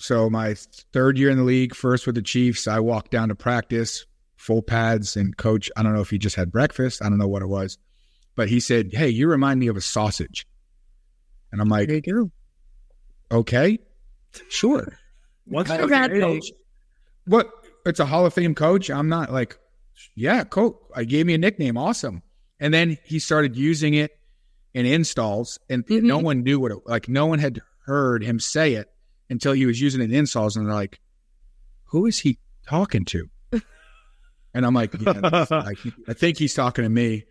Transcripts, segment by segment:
So my third year in the league, first with the Chiefs, I walked down to practice, full pads, and coach, I don't know if he just had breakfast. I don't know what it was. But he said, hey, you remind me of a sausage. And I'm like, There you go. Okay, sure. What's your coach? What? It's a Hall of Fame coach. I'm not like, yeah, coach. I gave me a nickname. Awesome. And then he started using it in installs, and no one knew what it, like, no one had heard him say it until he was using it in installs, and they're like, who is he talking to? And I'm like, yeah, I think he's talking to me.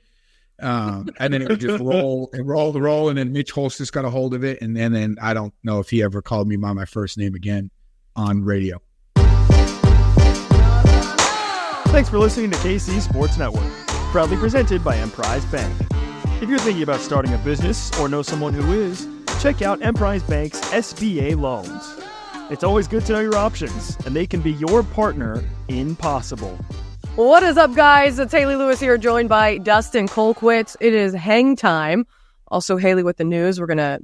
And then it would just roll, and then Mitch Holstis got a hold of it, and then I don't know if he ever called me by my first name again on radio. Thanks for listening to KC Sports Network, proudly presented by Emprise Bank. If you're thinking about starting a business or know someone who is, check out Emprise Bank's SBA loans. It's always good to know your options, and they can be your partner in possible. What is up, guys? It's Hayley Lewis here, joined by Dustin Colquitt. It is hang time. Also, Hayley with the news. We're going to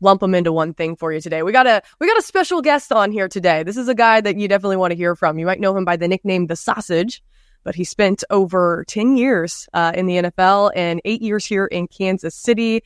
lump them into one thing for you today. We got a special guest on here today. This is a guy that you definitely want to hear from. You might know him by the nickname The Sausage, but he spent over 10 years in the NFL and 8 years here in Kansas City.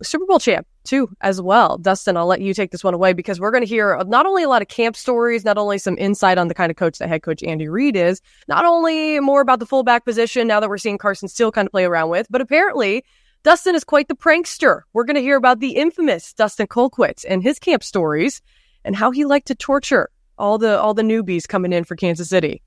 Super Bowl champ, too, as well. Dustin, I'll let you take this one away because we're going to hear not only a lot of camp stories, not only some insight on the kind of coach that head coach Andy Reid is, not only more about the fullback position now that we're seeing Carson Steele kind of play around with, but apparently Dustin is quite the prankster. We're going to hear about the infamous Dustin Colquitt and his camp stories and how he liked to torture all the newbies coming in for Kansas City.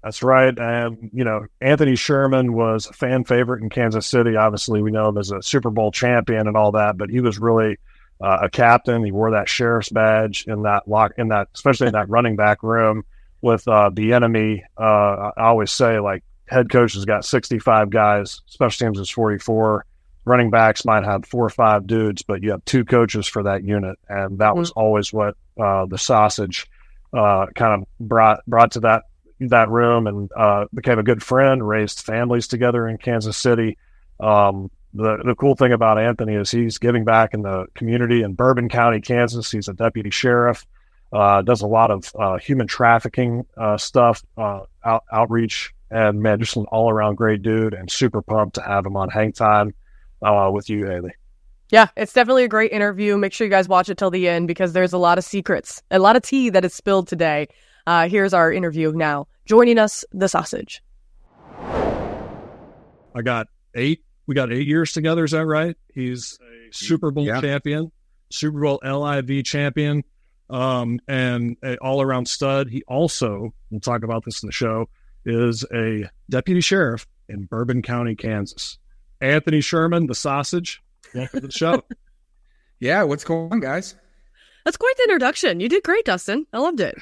That's right. And, Anthony Sherman was a fan favorite in Kansas City. Obviously, we know him as a Super Bowl champion and all that, but he was really a captain. He wore that sheriff's badge especially in that running back room with the enemy. I always say, like, head coach has got 65 guys, special teams is 44. Running backs might have 4 or 5 dudes, but you have 2 coaches for that unit. And that was always what the Sausage kind of brought to that room, and became a good friend, raised families together in Kansas City. The cool thing about Anthony is he's giving back in the community in Bourbon County, Kansas. He's a deputy sheriff, does a lot of human trafficking stuff, outreach, and man, just an all-around great dude, and super pumped to have him on Hang Time with you, Hayley. Yeah, it's definitely a great interview. Make sure you guys watch it till the end because there's a lot of secrets, a lot of tea that is spilled today. Here's our interview now. Joining us, The Sausage. We got 8 years together, is that right? He's a Super Bowl champion, Super Bowl LIV champion, and an all-around stud. He also, we'll talk about this in the show, is a deputy sheriff in Bourbon County, Kansas. Anthony Sherman, The Sausage, welcome to the show. Yeah, what's going on, guys? That's quite the introduction. You did great, Dustin. I loved it.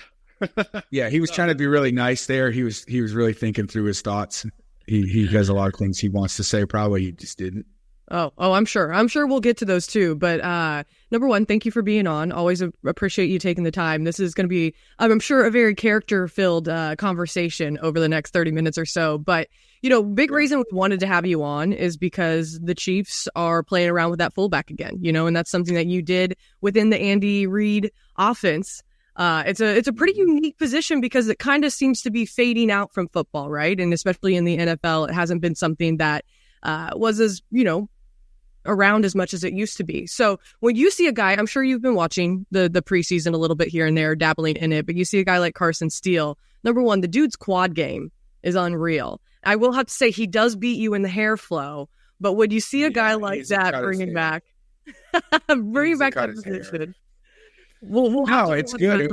Yeah, he was trying to be really nice there. He was really thinking through his thoughts. He has a lot of things he wants to say. Probably he just didn't. Oh, I'm sure. I'm sure we'll get to those too. But number one, thank you for being on. Always appreciate you taking the time. This is going to be, I'm sure, a very character-filled conversation over the next 30 minutes or so. But, big reason we wanted to have you on is because the Chiefs are playing around with that fullback again, and that's something that you did within the Andy Reid offense. It's a pretty unique position because it kind of seems to be fading out from football, right? And especially in the NFL, it hasn't been something that was as, around as much as it used to be. So when you see a guy, I'm sure you've been watching the preseason a little bit here and there, dabbling in it, but you see a guy like Carson Steele, number one, the dude's quad game is unreal. I will have to say he does beat you in the hair flow, but when you see a guy like that bringing back that position... We'll no, it's good.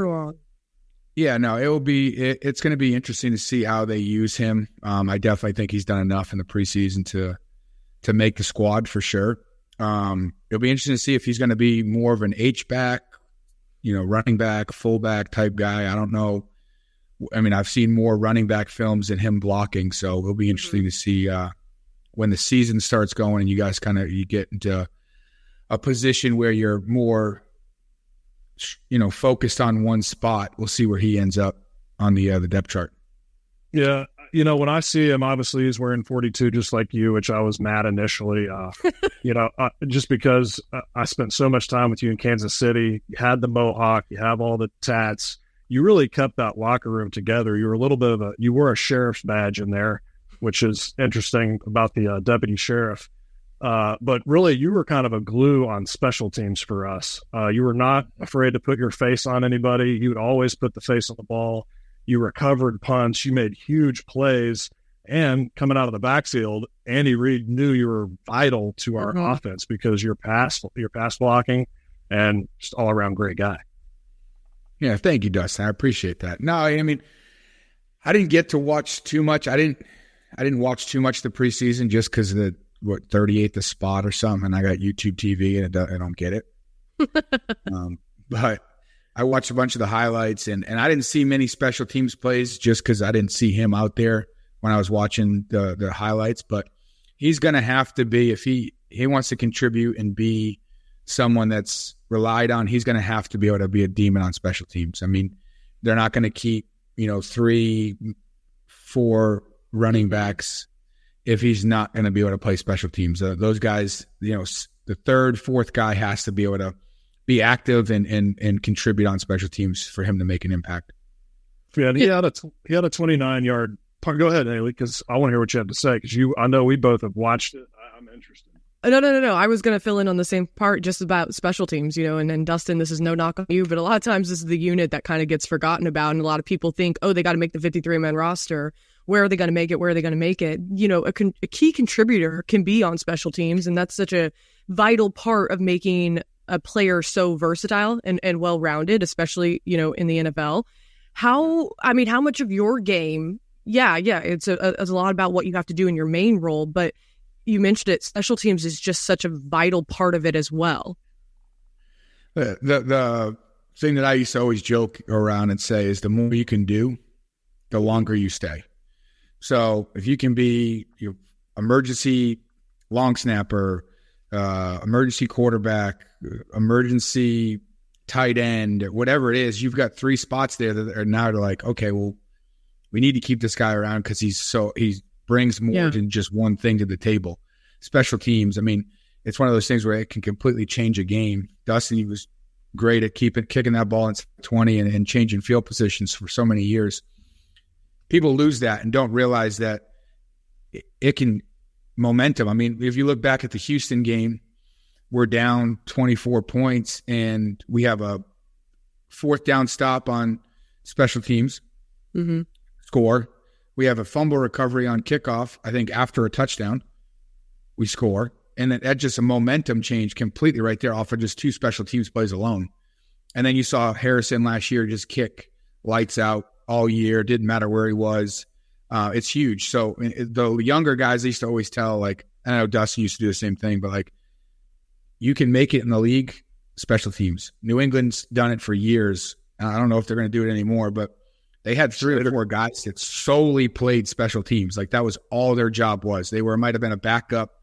It's going to be interesting to see how they use him. I definitely think he's done enough in the preseason to make the squad for sure. It'll be interesting to see if he's going to be more of an H-back, running back, fullback type guy. I don't know. I mean, I've seen more running back films than him blocking, so it'll be interesting to see when the season starts going and you guys you get into a position where you're more focused on one spot. We'll see where he ends up on the depth chart. Yeah, when I see him, obviously he's wearing 42 just like you, which I was mad initially, just because I spent so much time with you in Kansas City. You had the mohawk, you have all the tats. You really kept that locker room together. You were a little bit of you wore a sheriff's badge in there, which is interesting about the deputy sheriff. But really, you were kind of a glue on special teams for us. You were not afraid to put your face on anybody. You would always put the face on the ball. You recovered punts. You made huge plays. And coming out of the backfield, Andy Reid knew you were vital to our offense because your pass blocking and just all around great guy. Yeah, thank you, Dustin. I appreciate that. No, I mean, I didn't get to watch too much. I didn't watch too much the preseason just because of the 38th spot or something, and I got YouTube TV and I don't get it. But I watched a bunch of the highlights, and I didn't see many special teams plays just because I didn't see him out there when I was watching the highlights. But he's going to have to be, if he wants to contribute and be someone that's relied on, he's going to have to be able to be a demon on special teams. I mean, they're not going to keep 3-4 running backs if he's not going to be able to play special teams. Those guys, the third, fourth guy has to be able to be active and contribute on special teams for him to make an impact. Yeah, he had a 29-yard punt. Go ahead, Hayley, because I want to hear what you have to say, because I know we both have watched it. I'm interested. No. I was going to fill in on the same part just about special teams, and Dustin, this is no knock on you, but a lot of times this is the unit that kind of gets forgotten about, and a lot of people think, they got to make the 53-man roster. Where are they going to make it? Where are they going to make it? A key contributor can be on special teams, and that's such a vital part of making a player so versatile and well-rounded, especially, in the NFL. How much of your game, it's a lot about what you have to do in your main role, but you mentioned it, special teams is just such a vital part of it as well. The thing that I used to always joke around and say is the more you can do, the longer you stay. So if you can be emergency long snapper, emergency quarterback, emergency tight end, whatever it is, you've got 3 spots there that are now like, okay, well, we need to keep this guy around because he brings more than just one thing to the table. Special teams, I mean, it's one of those things where it can completely change a game. Dustin, he was great at kicking that ball into 20 and changing field positions for so many years. People lose that and don't realize that it can momentum. I mean, if you look back at the Houston game, we're down 24 points and we have a 4th down stop on special teams, score. We have a fumble recovery on kickoff, I think after a touchdown, we score. And then that's just a momentum change completely right there off of just 2 special teams plays alone. And then you saw Harrison last year just kick lights out all year. Didn't matter where he was. It's huge. So the younger guys used to always tell, like, I know Dustin used to do the same thing, but like, you can make it in the league, special teams. New England's done it for years. I don't know if they're going to do it anymore, but they had 3 or 4 guys that solely played special teams. Like that was all their job was. They might have been a backup,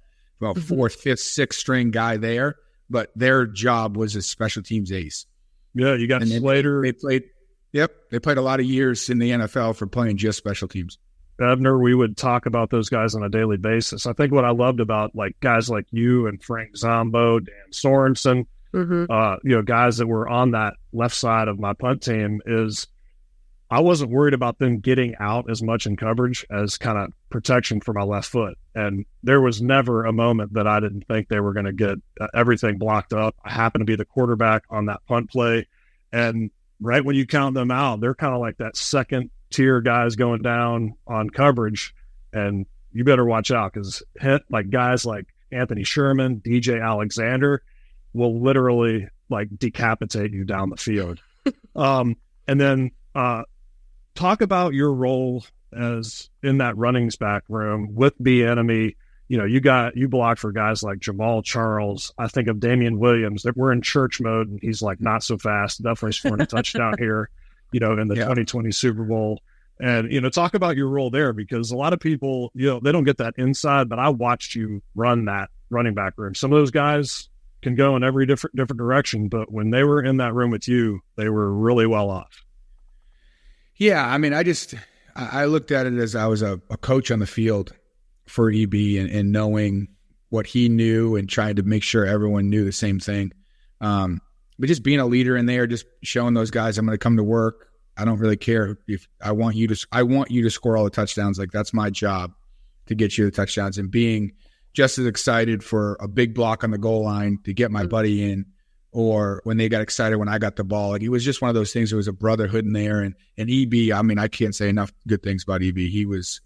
about 4th, 5th, 6th string guy there, but their job was a special teams ace. Yeah, you got Slater. They played a lot of years in the NFL for playing just special teams. Ebner, we would talk about those guys on a daily basis. I think what I loved about like guys like you and Frank Zombo, Dan Sorensen, guys that were on that left side of my punt team is I wasn't worried about them getting out as much in coverage as kind of protection for my left foot. And there was never a moment that I didn't think they were going to get everything blocked up. I happened to be the quarterback on that punt play. And right when you count them out, they're kind of like that second tier guys going down on coverage. And you better watch out because like guys like Anthony Sherman, DJ Alexander will literally like decapitate you down the field. And then talk about your role as in that running back room with the enemy. You know, you blocked for guys like Jamal Charles. I think of Damian Williams that we're in church mode and he's like not so fast, definitely scoring a touchdown here, in the 2020 Super Bowl. And, talk about your role there because a lot of people, they don't get that inside, but I watched you run that running back room. Some of those guys can go in every different direction, but when they were in that room with you, they were really well off. Yeah, I mean, I looked at it as I was a coach on the field for EB and knowing what he knew and trying to make sure everyone knew the same thing. But just being a leader in there, just showing those guys I'm going to come to work. I don't really care if I want you to score all the touchdowns. Like, that's my job, to get you the touchdowns, and being just as excited for a big block on the goal line to get my buddy in, or when they got excited when I got the ball. Like, it was just one of those things. There was a brotherhood in there. And EB, I mean, I can't say enough good things about EB. He was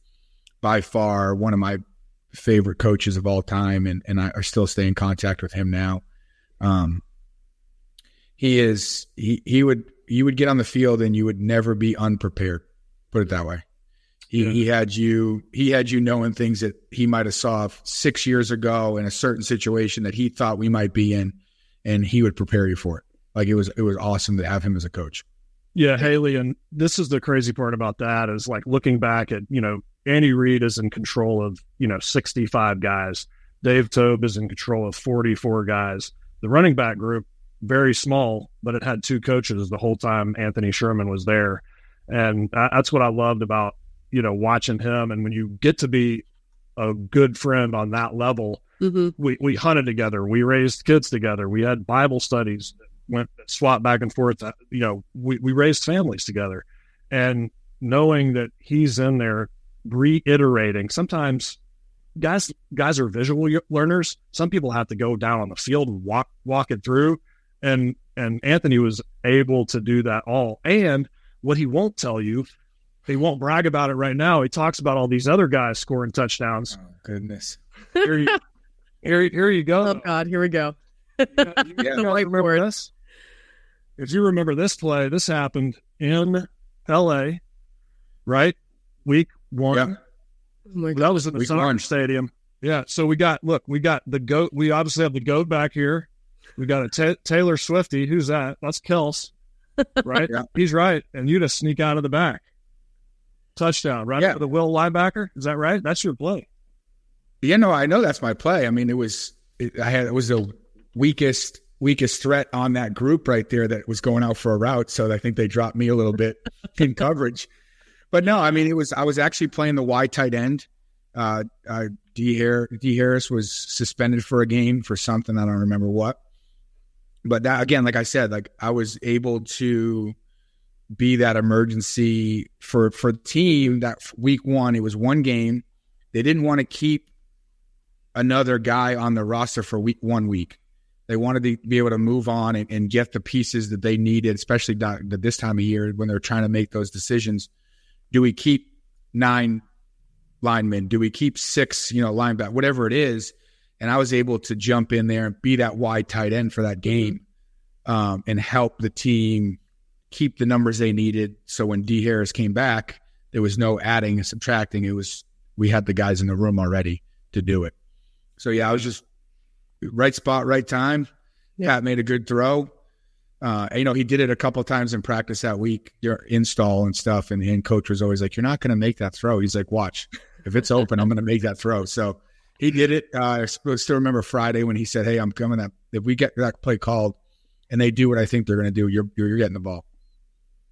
by far one of my favorite coaches of all time, and I still stay in contact with him now. He would get on the field and you would never be unprepared. Put it that way. He had you knowing things that he might have saw 6 years ago in a certain situation that he thought we might be in, and he would prepare you for it. Like, it was awesome to have him as a coach. Yeah, Hayley, and this is the crazy part about that is, like, looking back at, Andy Reid is in control of, 65 guys. Dave Tobe is in control of 44 guys. The running back group, very small, but it had 2 coaches the whole time Anthony Sherman was there. And that's what I loved about, watching him. And when you get to be a good friend on that level, we hunted together. We raised kids together. We had Bible studies that swapped back and forth. We raised families together. And knowing that he's in there reiterating, sometimes guys are visual learners. Some people have to go down on the field and walk it through. And Anthony was able to do that all. And what he won't tell you, he won't brag about it right now. He talks about all these other guys scoring touchdowns. Oh, goodness. Here you go. Oh, God, here we go. You remember this? If you remember this play, this happened in L.A., right? Week 1. Yeah. Oh, that was in the soccer stadium. Yeah, so we got the GOAT. We obviously have the GOAT back here. We got a Taylor Swifty. Who's that? That's Kels, right? Yeah. He's right. And you just sneak out of the back. Touchdown, right? Yeah. For the Will linebacker. Is that right? That's your play. Yeah, no, I know that's my play. I mean, it was the weakest threat on that group right there that was going out for a route. So I think they dropped me a little bit in coverage. But no, I mean, I was actually playing the wide tight end. D. Harris was suspended for a game for something. I don't remember what. But that, again, like I said, like, I was able to be that emergency for the team. That week 1, it was one game. They didn't want to keep another guy on the roster for 1 week. They wanted to be able to move on and get the pieces that they needed, especially this time of year when they're trying to make those decisions. Do we keep 9 linemen? Do we keep 6, linebacker, whatever it is? And I was able to jump in there and be that wide tight end for that game, and help the team keep the numbers they needed. So when D. Harris came back, there was no adding and subtracting. We had the guys in the room already to do it. So yeah, I was just right spot, right time. Yeah. Pat made a good throw. He did it a couple of times in practice that week, your install and stuff. And the head coach was always like, "You're not going to make that throw." He's like, "Watch, if it's open, I'm going to make that throw." So he did it. I still remember Friday when he said, "Hey, I'm coming up. If we get that play called and they do what I think they're going to do, you're getting the ball."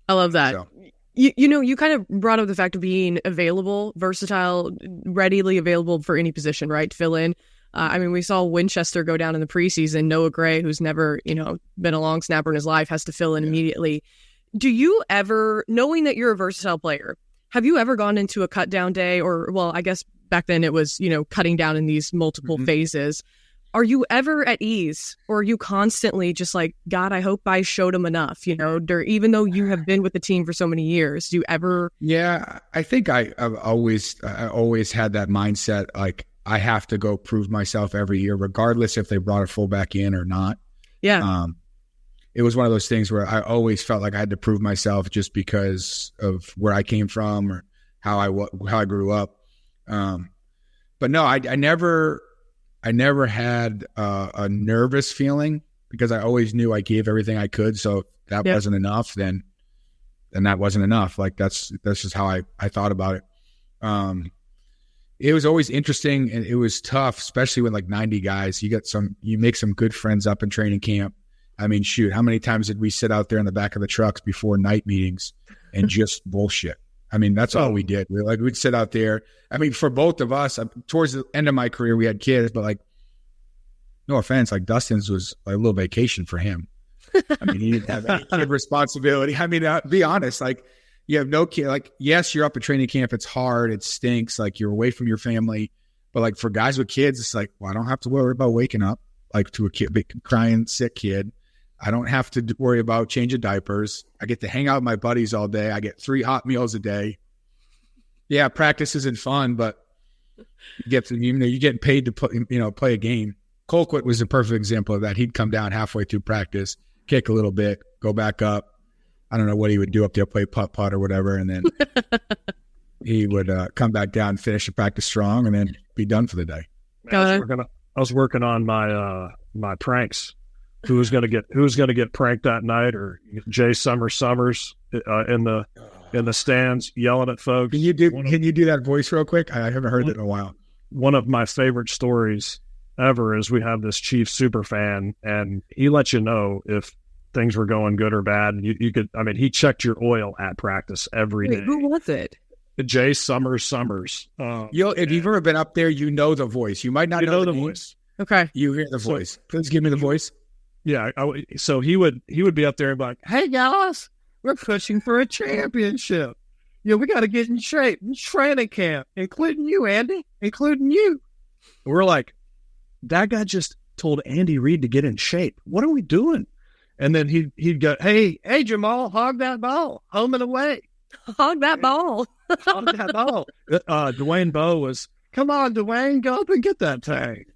I love that. So. You kind of brought up the fact of being available, versatile, readily available for any position, right? To fill in. We saw Winchester go down in the preseason. Noah Gray, who's never, been a long snapper in his life, has to fill in immediately. Do you ever, knowing that you're a versatile player, have you ever gone into a cut down day, or, well, I guess back then it was, cutting down in these multiple phases. Are you ever at ease, or are you constantly just like, God, I hope I showed him enough, even though you have been with the team for so many years? Do you ever? Yeah, I think I've always had that mindset. Like, I have to go prove myself every year, regardless if they brought a fullback in or not. Yeah. It was one of those things where I always felt like I had to prove myself just because of where I came from or how I grew up. But no, I never had a nervous feeling, because I always knew I gave everything I could. So if that wasn't enough, then that wasn't enough. Like, that's just how I thought about it. It was always interesting, and it was tough, especially when, like, 90 guys, you make some good friends up in training camp. I mean, shoot, how many times did we sit out there in the back of the trucks before night meetings and just bullshit? I mean, that's all we did. We'd sit out there. I mean, for both of us, towards the end of my career, we had kids, but like, no offense, like Dustin's was like a little vacation for him. I mean, he didn't have any kid responsibility. I mean, be honest, like you have no kid. Like, yes, you're up at training camp. It's hard. It stinks. Like you're away from your family. But like for guys with kids, it's like, well, I don't have to worry about waking up like to a kid, big, crying, sick kid. I don't have to worry about changing diapers. I get to hang out with my buddies all day. I get 3 hot meals a day. Yeah, practice isn't fun, but you're getting paid to play a game. Colquitt was a perfect example of that. He'd come down halfway through practice, kick a little bit, go back up. I don't know what he would do up there, play putt or whatever, and then he would come back down, finish the practice strong, and then be done for the day. I was working on my my pranks. Who was going to get pranked that night, or Jay Summers in the stands yelling at folks? Can you do that voice real quick? I haven't heard it in a while. One of my favorite stories ever is we have this Chiefs super fan, and he lets you know if things were going good or bad. And you could, I mean, he checked your oil at practice every day. Who was it? Jay Summers. If you've ever been up there, you know the voice. You might not know the voice. Okay, you hear the voice. Please give me the voice. Yeah, so he would be up there and be like, "Hey guys, we're pushing for a championship. We got to get in shape. Training camp, including you, Andy, including you." And we're like, that guy just told Andy Reid to get in shape. What are we doing? And then he'd go, "Hey, Jamal, hog that ball, home and away, hog that ball, hog that ball." Dwayne Bowe was, "Come on, Dwayne, go up and get that tag."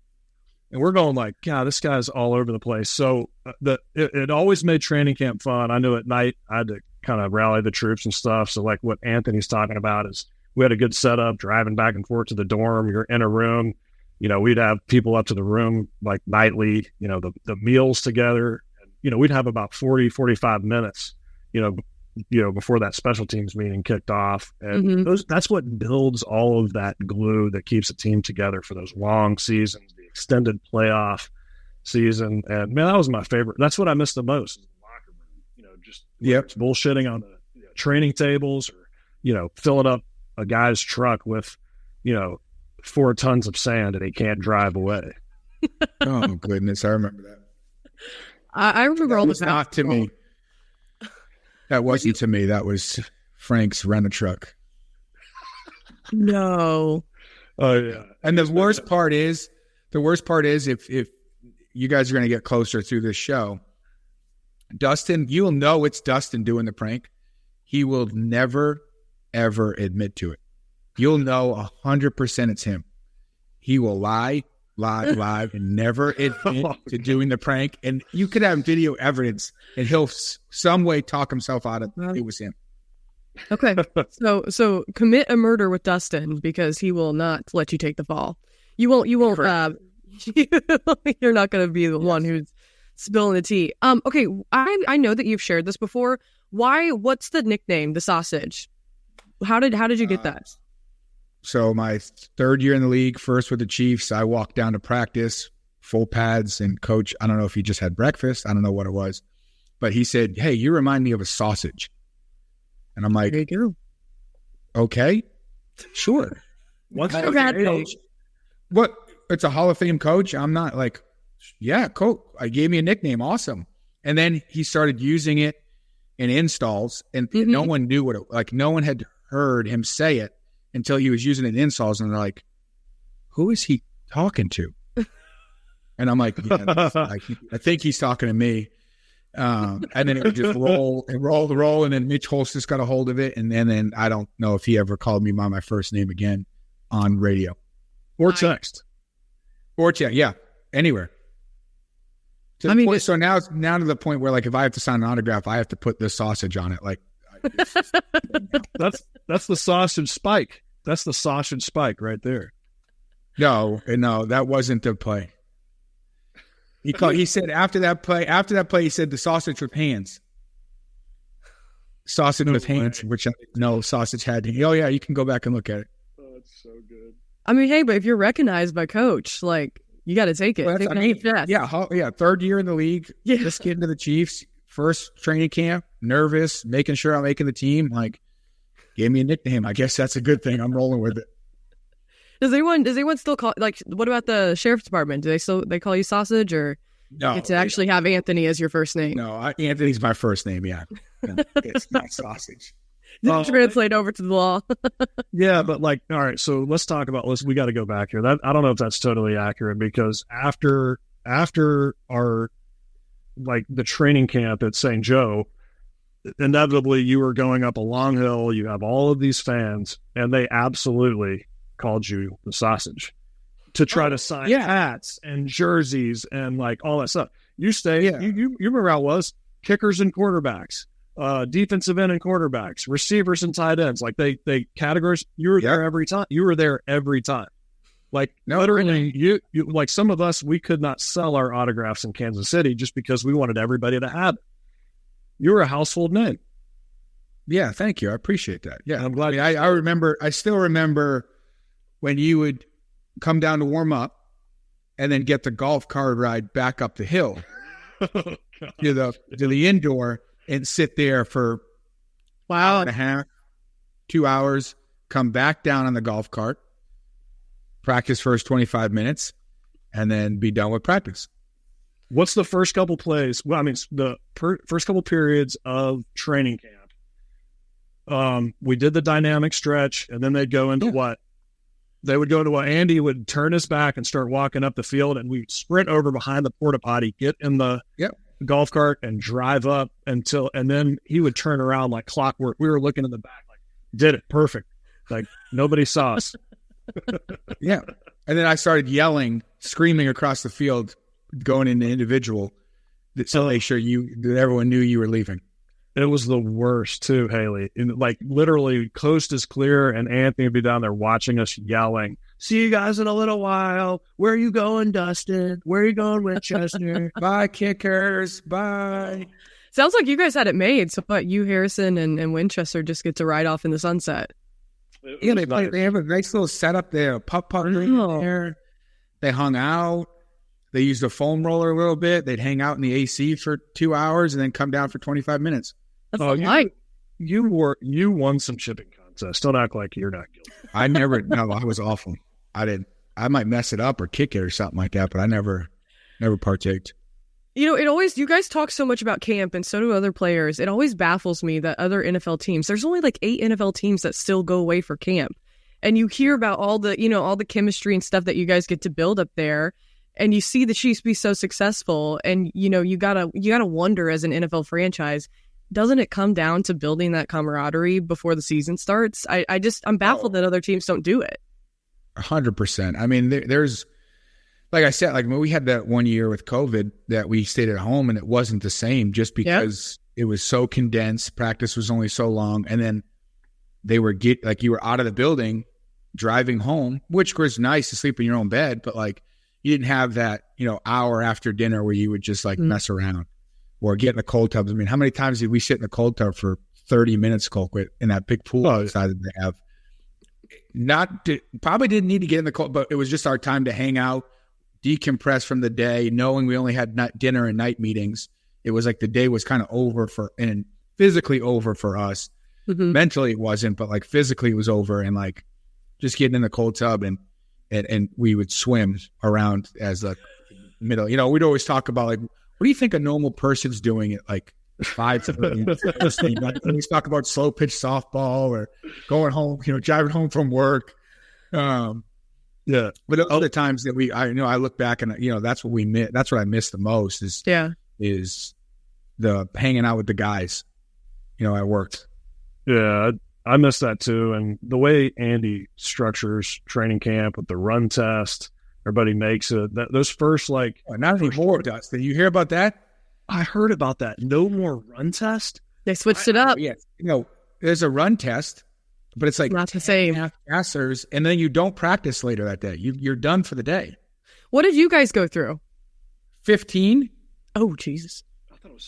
And we're going like, God, this guy's all over the place. So it always made training camp fun. I knew at night I had to kind of rally the troops and stuff. So like what Anthony's talking about is we had a good setup, driving back and forth to the dorm. You're in a room. We'd have people up to the room like nightly, the meals together. And, we'd have about 40, 45 minutes, before that special teams meeting kicked off. And that's what builds all of that glue that keeps a team together for those long seasons, the extended playoff season. And man, that was my favorite. That's what I missed the most, is the locker room, just bullshitting on the training tables, or, filling up a guy's truck with, 4 tons of sand and he can't drive away. Oh goodness. I remember that. I remember all this. Not to me. That wasn't to me. That was Frank's rent-a-truck. No. Oh yeah. And the worst part is if you guys are going to get closer through this show, Dustin, you'll know it's Dustin doing the prank. He will never, ever admit to it. You'll know 100% it's him. He will lie, and never admit to doing the prank. And you could have video evidence, and he'll some way talk himself out of it was him. Okay, so commit a murder with Dustin, because he will not let you take the fall. You won't. You're not going to be the one who's spilling the tea. Okay, I know that you've shared this before. What's the nickname, the sausage? How did you get that? So my 3rd year in the league, first with the Chiefs, I walked down to practice, full pads, and coach, I don't know if he just had breakfast. I don't know what it was. But he said, "Hey, you remind me of a sausage." And I'm like, there you go. Okay, sure. What's What? It's a Hall of Fame coach. I'm not like, yeah, coach. I gave me a nickname. Awesome. And then he started using it in installs, and no one knew what it, like no one had heard him say it until he was using it in installs, and they're like, "Who is he talking to?" And I'm like, yeah, I think he's talking to me. And then it would just roll, and then Mitch Holst just got a hold of it, and then I don't know if he ever called me by my first name again on radio or text, or anywhere. So now to the point where, like, if I have to sign an autograph, I have to put this sausage on it. Like, that's the sausage spike. That's the sausage spike right there. No, that wasn't the play. He said after that play, he said the sausage with hands. Sausage with hands, which sausage had. Oh yeah, you can go back and look at it. Oh, it's so good. I mean, hey, but if you're recognized by coach, like, you got to take it. Well, yeah. 3rd year in the league, just getting to the Chiefs, first training camp, nervous, making sure I'm making the team. Like, Gave me a nickname. I guess that's a good thing. I'm rolling with it. Does anyone still call, like, what about the sheriff's department? Do they call you Sausage, or No, get to actually have Anthony as your first name? No, Anthony's my first name. Yeah, it's not Sausage. Translate over to the law. Yeah, but like, all right, so let's talk about we got to go back here. I don't know if that's totally accurate, because after our, like, the training camp at St. Joe, inevitably you were going up a long hill, you have all of these fans, and they absolutely called you the Sausage to try to sign hats and jerseys and like all that stuff. You remember how it was? Kickers and quarterbacks, defensive end and quarterbacks, receivers and tight ends. Like they categories. You were there every time. You were there every time. Like literally, you like, some of us, we could not sell our autographs in Kansas City just because we wanted everybody to have it. You were a household name. Yeah, thank you. I appreciate that. Yeah, I'm glad. I remember. I still remember when you would come down to warm up and then get the golf cart ride back up the hill to the indoor and sit there for hour and a half, 2 hours, come back down on the golf cart, practice first 25 minutes, and then be done with practice. What's the first couple plays? Well, I mean, the first couple periods of training camp. We did the dynamic stretch, and then they'd go into what? They would go to what Andy would turn his back and start walking up the field, and we'd sprint over behind the porta potty, get in the golf cart, and drive up and then he would turn around like clockwork. We were looking in the back, like, did it perfect. Like, nobody saw us. Yeah. And then I started yelling, screaming across the field, going into individual, to make sure that everyone knew you were leaving. It was the worst too, Hayley. And like, literally, coast is clear, and Anthony would be down there watching us, yelling, "See you guys in a little while. Where are you going, Dustin? Where are you going, Winchester? Bye, kickers. Bye." Sounds like you guys had it made. So, but you, Harrison, and Winchester just get to ride off in the sunset. Yeah, they have a nice little setup there. Putt there. They hung out. They used the foam roller a little bit. They'd hang out in the AC for 2 hours and then come down for 25 minutes. That's you won some chipping contests. Don't act like you're not guilty. I was awful. I might mess it up or kick it or something like that, but I never partaked. You guys talk so much about camp, and so do other players. It always baffles me that other NFL teams, there's only like 8 NFL teams that still go away for camp. And you hear about all the chemistry and stuff that you guys get to build up there. And you see the Chiefs be so successful, and you gotta wonder, as an NFL franchise, doesn't it come down to building that camaraderie before the season starts? I'm baffled that other teams don't do it. 100%. I mean, there's, like I said, like when we had that 1 year with COVID that we stayed at home, and it wasn't the same just because it was so condensed. Practice was only so long, and then you were out of the building, driving home, which was nice to sleep in your own bed, but like, you didn't have that, hour after dinner where you would just like mess around or get in the cold tubs. I mean, how many times did we sit in the cold tub for 30 minutes, Colquitt, in that big pool outside that they have? Probably didn't need to get in the cold, but it was just our time to hang out, decompress from the day, knowing we only had dinner and night meetings. It was like the day was kind of over and physically over for us. Mm-hmm. Mentally it wasn't, but like physically it was over, and like just getting in the cold tub and we would swim around as a middle. We'd always talk about like, what do you think a normal person's doing at like 5:30? We talk about slow pitch softball or going home, driving home from work. But those are the times that I look back and that's what we miss. That's what I miss the most is the hanging out with the guys. I worked. Yeah. I miss that too. And the way Andy structures training camp with the run test, everybody makes it. Those first, like... Not anymore, Dustin. You hear about that? I heard about that. No more run test? They switched it up. Yeah. There's a run test, but it's like... Not the same. Half passers, and then you don't practice later that day. You're done for the day. What did you guys go through? 15. Oh, Jesus.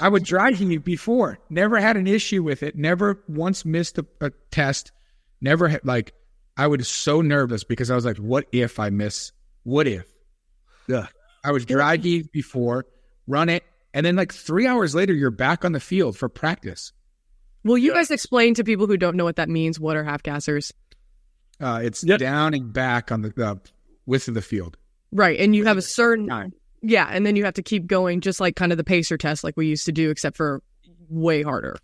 I would drive you before. Never had an issue with it. Never once missed a test. Never had, like, I was so nervous because I was like, what if I miss? What if? Yeah. I was drive you before, run it, and then like 3 hours later, you're back on the field for practice. Will you guys explain to people who don't know what that means? What are half gassers? It's down and back on the width of the field. Right. And you have a certain time. Yeah. And then you have to keep going, just like kind of the pacer test like we used to do, except for way harder.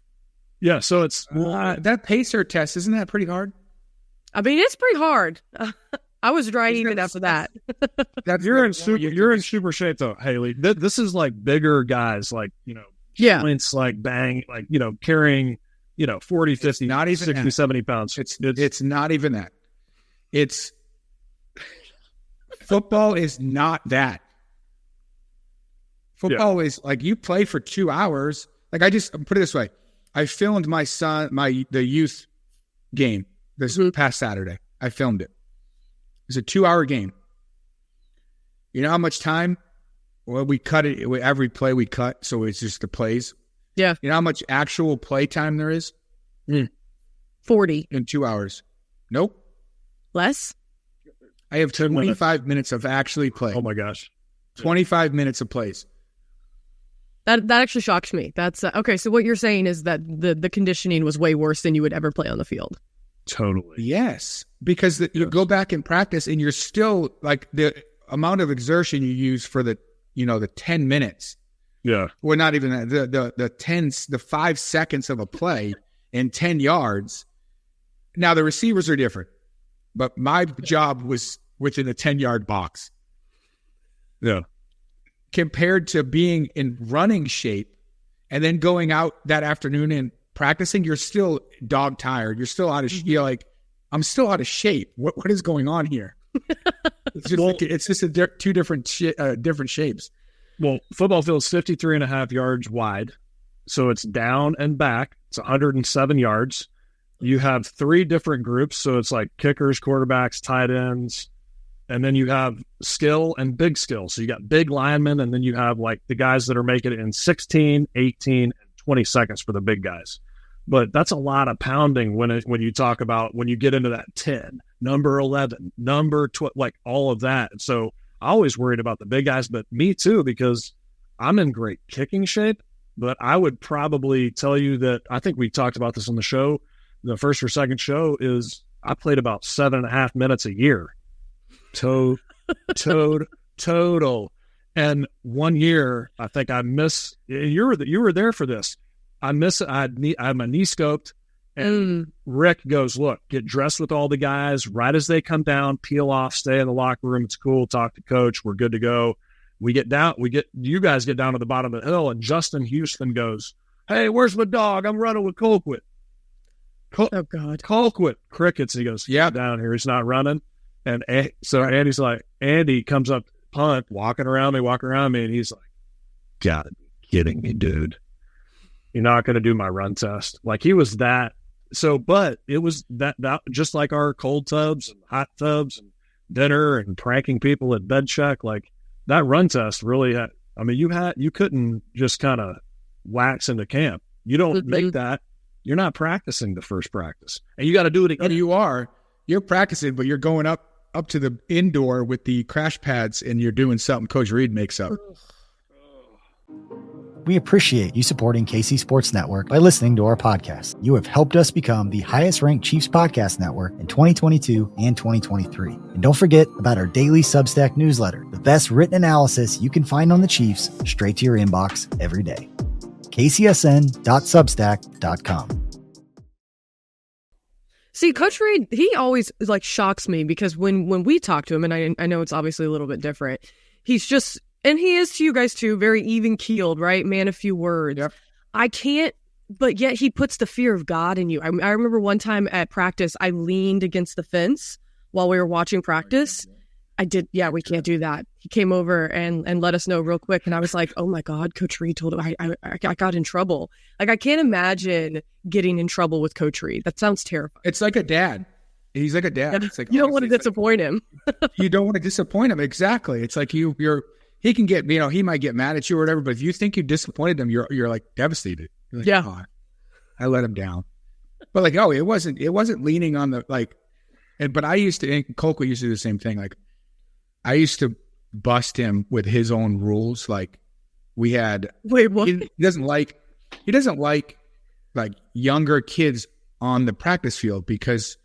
Yeah. So it's that pacer test. Isn't that pretty hard? I mean, it's pretty hard. I was dry even after that. You're in super shape though, Hayley. This is like bigger guys, like, joints, like bang, like, carrying, 40, 50, not even 60, that. 70 pounds. It's not even that. It's football is not that. Football is like you play for 2 hours. Like I just put it this way. I filmed my son, the youth game this past Saturday. I filmed it. It's a 2-hour game. You know how much time? Well, we cut it. Every play we cut, so it's just the plays. Yeah. You know how much actual play time there is? 40. In 2 hours. Nope. Less? I have 25 minutes of actually play. Oh my gosh. 25 minutes of plays. That actually shocks me. That's okay. So what you're saying is that the conditioning was way worse than you would ever play on the field. Totally. Yes, because you go back and practice, and you're still like the amount of exertion you use for the 10 minutes. Yeah. Well, not even that. The 5 seconds of a play in 10 yards. Now the receivers are different, but my job was within a 10-yard box. Yeah. Compared to being in running shape and then going out that afternoon and practicing, you're still dog tired. You're still out of I'm still out of shape. What is going on here? It's just two different shapes. Well, football field's 53 and a half yards wide. So it's down and back. It's 107 yards. You have 3 different groups. So it's like kickers, quarterbacks, tight ends. And then you have skill and big skill. So you got big linemen, and then you have like the guys that are making it in 16, 18, and 20 seconds for the big guys. But that's a lot of pounding when you talk about when you get into that 10, number 11, number 12, like all of that. And so I always worried about the big guys, but me too, because I'm in great kicking shape. But I would probably tell you that I think we talked about this on the show. The first or second show is I played about 7.5 minutes a year. Total. And 1 year, I think I missed. You were there for this. I miss it. I had my knee scoped, and Rick goes, "Look, get dressed with all the guys right as they come down. Peel off, stay in the locker room. It's cool. Talk to coach. We're good to go." You guys get down to the bottom of the hill, and Justin Houston goes, "Hey, where's my dog? I'm running with Colquitt." Oh God, Colquitt, crickets. He goes, "Yeah, down here. He's not running." And so Andy's like, Andy comes up, punt, walking around me, and he's like, "Gotta be kidding me, dude. You're not going to do my run test." Like he was that. So, but it was that just like our cold tubs and hot tubs and dinner and pranking people at bed check, like that run test really had, I mean, you couldn't just kind of wax into camp. You don't make that. You're not practicing the first practice, and you got to do it again. And you're practicing, but you're going up to the indoor with the crash pads, and you're doing something Coach Reid makes up. We appreciate you supporting KC Sports Network by listening to our podcast. You have helped us become the highest-ranked Chiefs podcast network in 2022 and 2023. And don't forget about our daily Substack newsletter, the best written analysis you can find on the Chiefs straight to your inbox every day. kcsn.substack.com. See, Coach Reid, he always like shocks me because when we talk to him, and I know it's obviously a little bit different, he's just, and he is to you guys too, very even-keeled, right? Man of few words. Yep. I can't, but yet he puts the fear of God in you. I remember one time at practice, I leaned against the fence while we were watching practice. I did, yeah, we can't do that. He came over and let us know real quick, and I was like, oh my God, Coach Reid told him I got in trouble. Like, I can't imagine getting in trouble with Coach Reid. That sounds terrifying. It's like a dad. He's like a dad. It's like you don't want to disappoint him. You don't want to disappoint him. Exactly. It's like he can get, he might get mad at you or whatever, but if you think you disappointed him, you're like devastated. You're like, yeah. Oh, I let him down. But like, it wasn't leaning on the, like, but I used to, and Colquitt used to do the same thing. Like, I used to bust him with his own rules. Like, we had, wait, what? He doesn't like like younger kids on the practice field because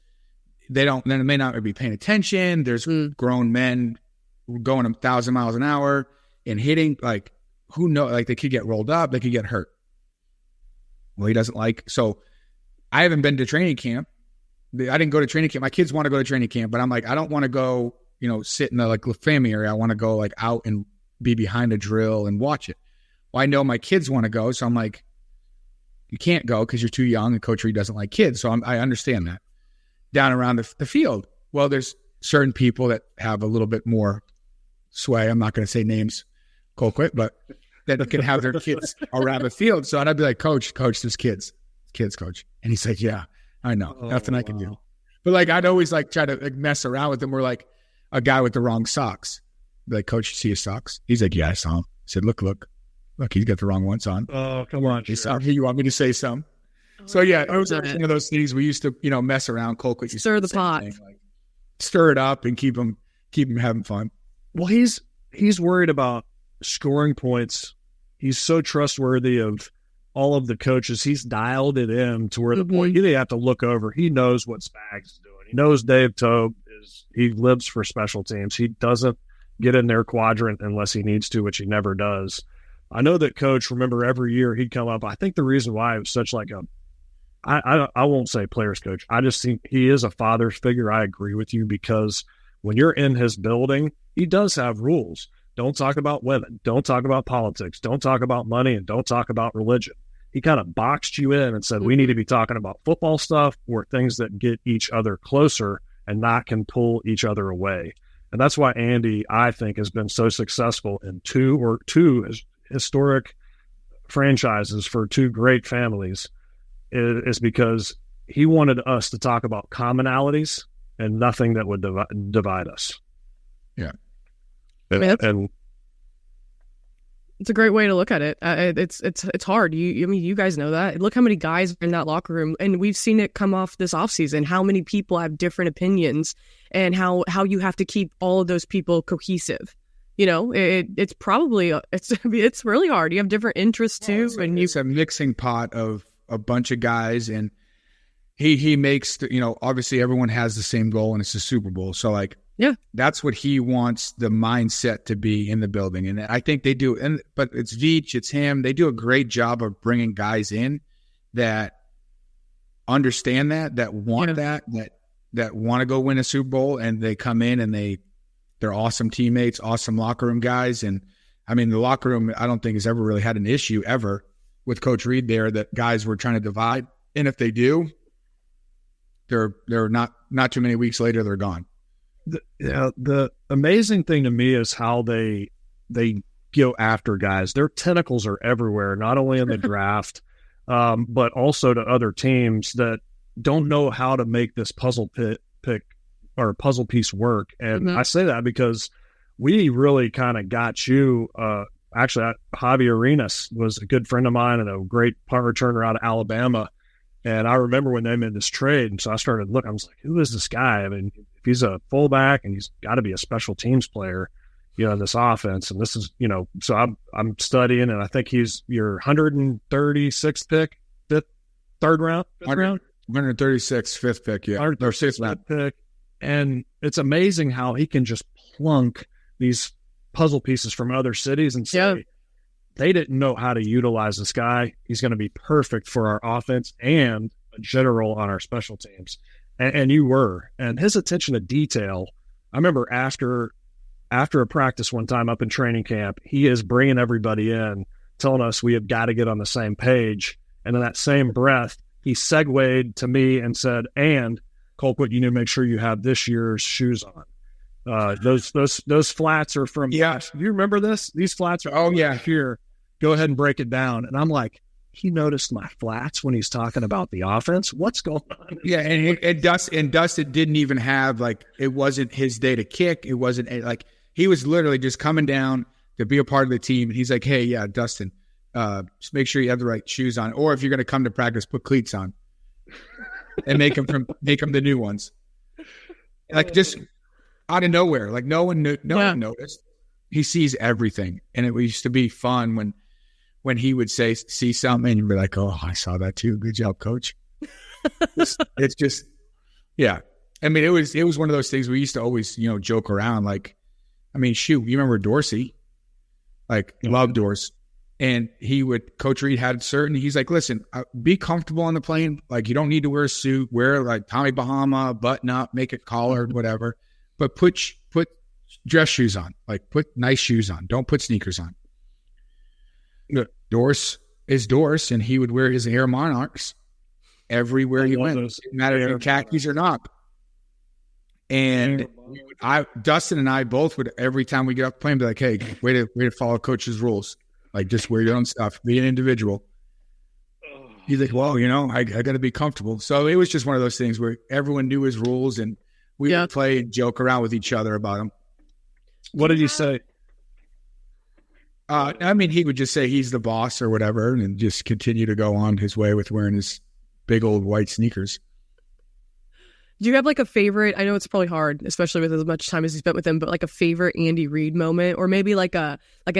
they may not be paying attention. There's grown men going 1,000 miles an hour and hitting, like, who knows, like they could get rolled up, they could get hurt. Well, he doesn't like, so I haven't been to training camp. I didn't go to training camp. My kids want to go to training camp, but I'm like, I don't want to go, sit in the like family area. I want to go like out and be behind a drill and watch it. Well, I know my kids want to go. So I'm like, you can't go because you're too young and Coach Reid doesn't like kids. So I understand that. Down around the field. Well, there's certain people that have a little bit more sway. I'm not going to say names, Colquitt, but that can have their kids around the field. So I'd be like, Coach, there's kids, Coach. And he's like, yeah, I know. Nothing I can do. But like, I'd always like try to like mess around with him. Or like a guy with the wrong socks. Be like, Coach, you see his socks? He's like, yeah, I saw him. I said, look, he's got the wrong ones on. Oh, come on. You want me to say some? So yeah, it was one of those things we used to, mess around. Colquitt, stir the pot, like, stir it up, and keep him having fun. Well, he's worried about scoring points. He's so trustworthy of all of the coaches. He's dialed it in to where the point you have to look over. He knows what Spags is doing. He knows Dave Tobe he lives for special teams. He doesn't get in their quadrant unless he needs to, which he never does. I know that Coach, remember every year he'd come up. I think the reason why it was such like I won't say players coach. I just think he is a father's figure. I agree with you because when you're in his building, he does have rules. Don't talk about women. Don't talk about politics. Don't talk about money, and don't talk about religion. He kind of boxed you in and said, we need to be talking about football stuff or things that get each other closer and not can pull each other away. And that's why Andy, I think, has been so successful in two historic franchises for two great families is because he wanted us to talk about commonalities and nothing that would divide us. Yeah. And it's a great way to look at it. It's hard. You guys know that. Look how many guys are in that locker room, and we've seen it come off this offseason. How many people have different opinions, and how you have to keep all of those people cohesive. It's probably it's really hard. You have different interests too, and it's a mixing pot of a bunch of guys, and he makes obviously everyone has the same goal, and it's the Super Bowl. So like. Yeah, that's what he wants the mindset to be in the building, and I think they do. But it's Veach, it's him. They do a great job of bringing guys in that understand that want that want to go win a Super Bowl, and they come in and they're awesome teammates, awesome locker room guys. And I mean, the locker room I don't think has ever really had an issue ever with Coach Reid there that guys were trying to divide. And if they do, they're not too many weeks later they're gone. The amazing thing to me is how they go after guys. Their tentacles are everywhere, not only in the draft, but also to other teams that don't know how to make this puzzle piece work. And I say that because we really kind of got you. Actually, Javi Arenas was a good friend of mine and a great punt returner out of Alabama. And I remember when they made this trade, and so I started looking. I was like, "Who is this guy?" I mean, if he's a fullback and he's got to be a special teams player, in this offense. And this is, so I'm studying, and I think he's your 136th pick, third round, 136th, fifth pick, yeah, or sixth round pick. And it's amazing how he can just plunk these puzzle pieces from other cities and say, they didn't know how to utilize this guy. He's going to be perfect for our offense and a general on our special teams. And you were. And his attention to detail, I remember after a practice one time up in training camp, he is bringing everybody in, telling us we have got to get on the same page. And in that same breath, he segued to me and said, and Colquitt, you need to make sure you have this year's shoes on. Those flats are from. Yeah. Do you remember this? These flats are. Oh yeah. Here, go ahead and break it down. And I'm like, he noticed my flats when he's talking about the offense. What's going on? Yeah, and Dustin didn't even have it wasn't his day to kick. It wasn't he was literally just coming down to be a part of the team. And he's like, hey, yeah, Dustin, just make sure you have the right shoes on, or if you're going to come to practice, put cleats on, and make them the new ones. Just out of nowhere, no one noticed. He sees everything, and it used to be fun when when he would see something and you'd be like, oh, I saw that too. Good job, coach. It's just, yeah. I mean, it was one of those things we used to always, joke around. Like, I mean, shoot, you remember Dorsey? Like, loved Dorsey. And Coach Reid he's like, listen, be comfortable on the plane. Like, you don't need to wear a suit, wear like Tommy Bahama, button up, make it collared, whatever. But put dress shoes on, like put nice shoes on. Don't put sneakers on. Dorse is Dorse, and he would wear his Air Monarchs everywhere he went. It didn't matter if you're khakis or not. And Dustin and I both would, every time we get off the plane, be like, hey, way to follow coach's rules. Like, just wear your own stuff. Be an individual. He's like, well, I got to be comfortable. So it was just one of those things where everyone knew his rules, and we would play and joke around with each other about them. What did he say? I mean, he would just say he's the boss or whatever, and just continue to go on his way with wearing his big old white sneakers. Do you have like a favorite? I know it's probably hard, especially with as much time as you spent with him, but like a favorite Andy Reid moment, or maybe like an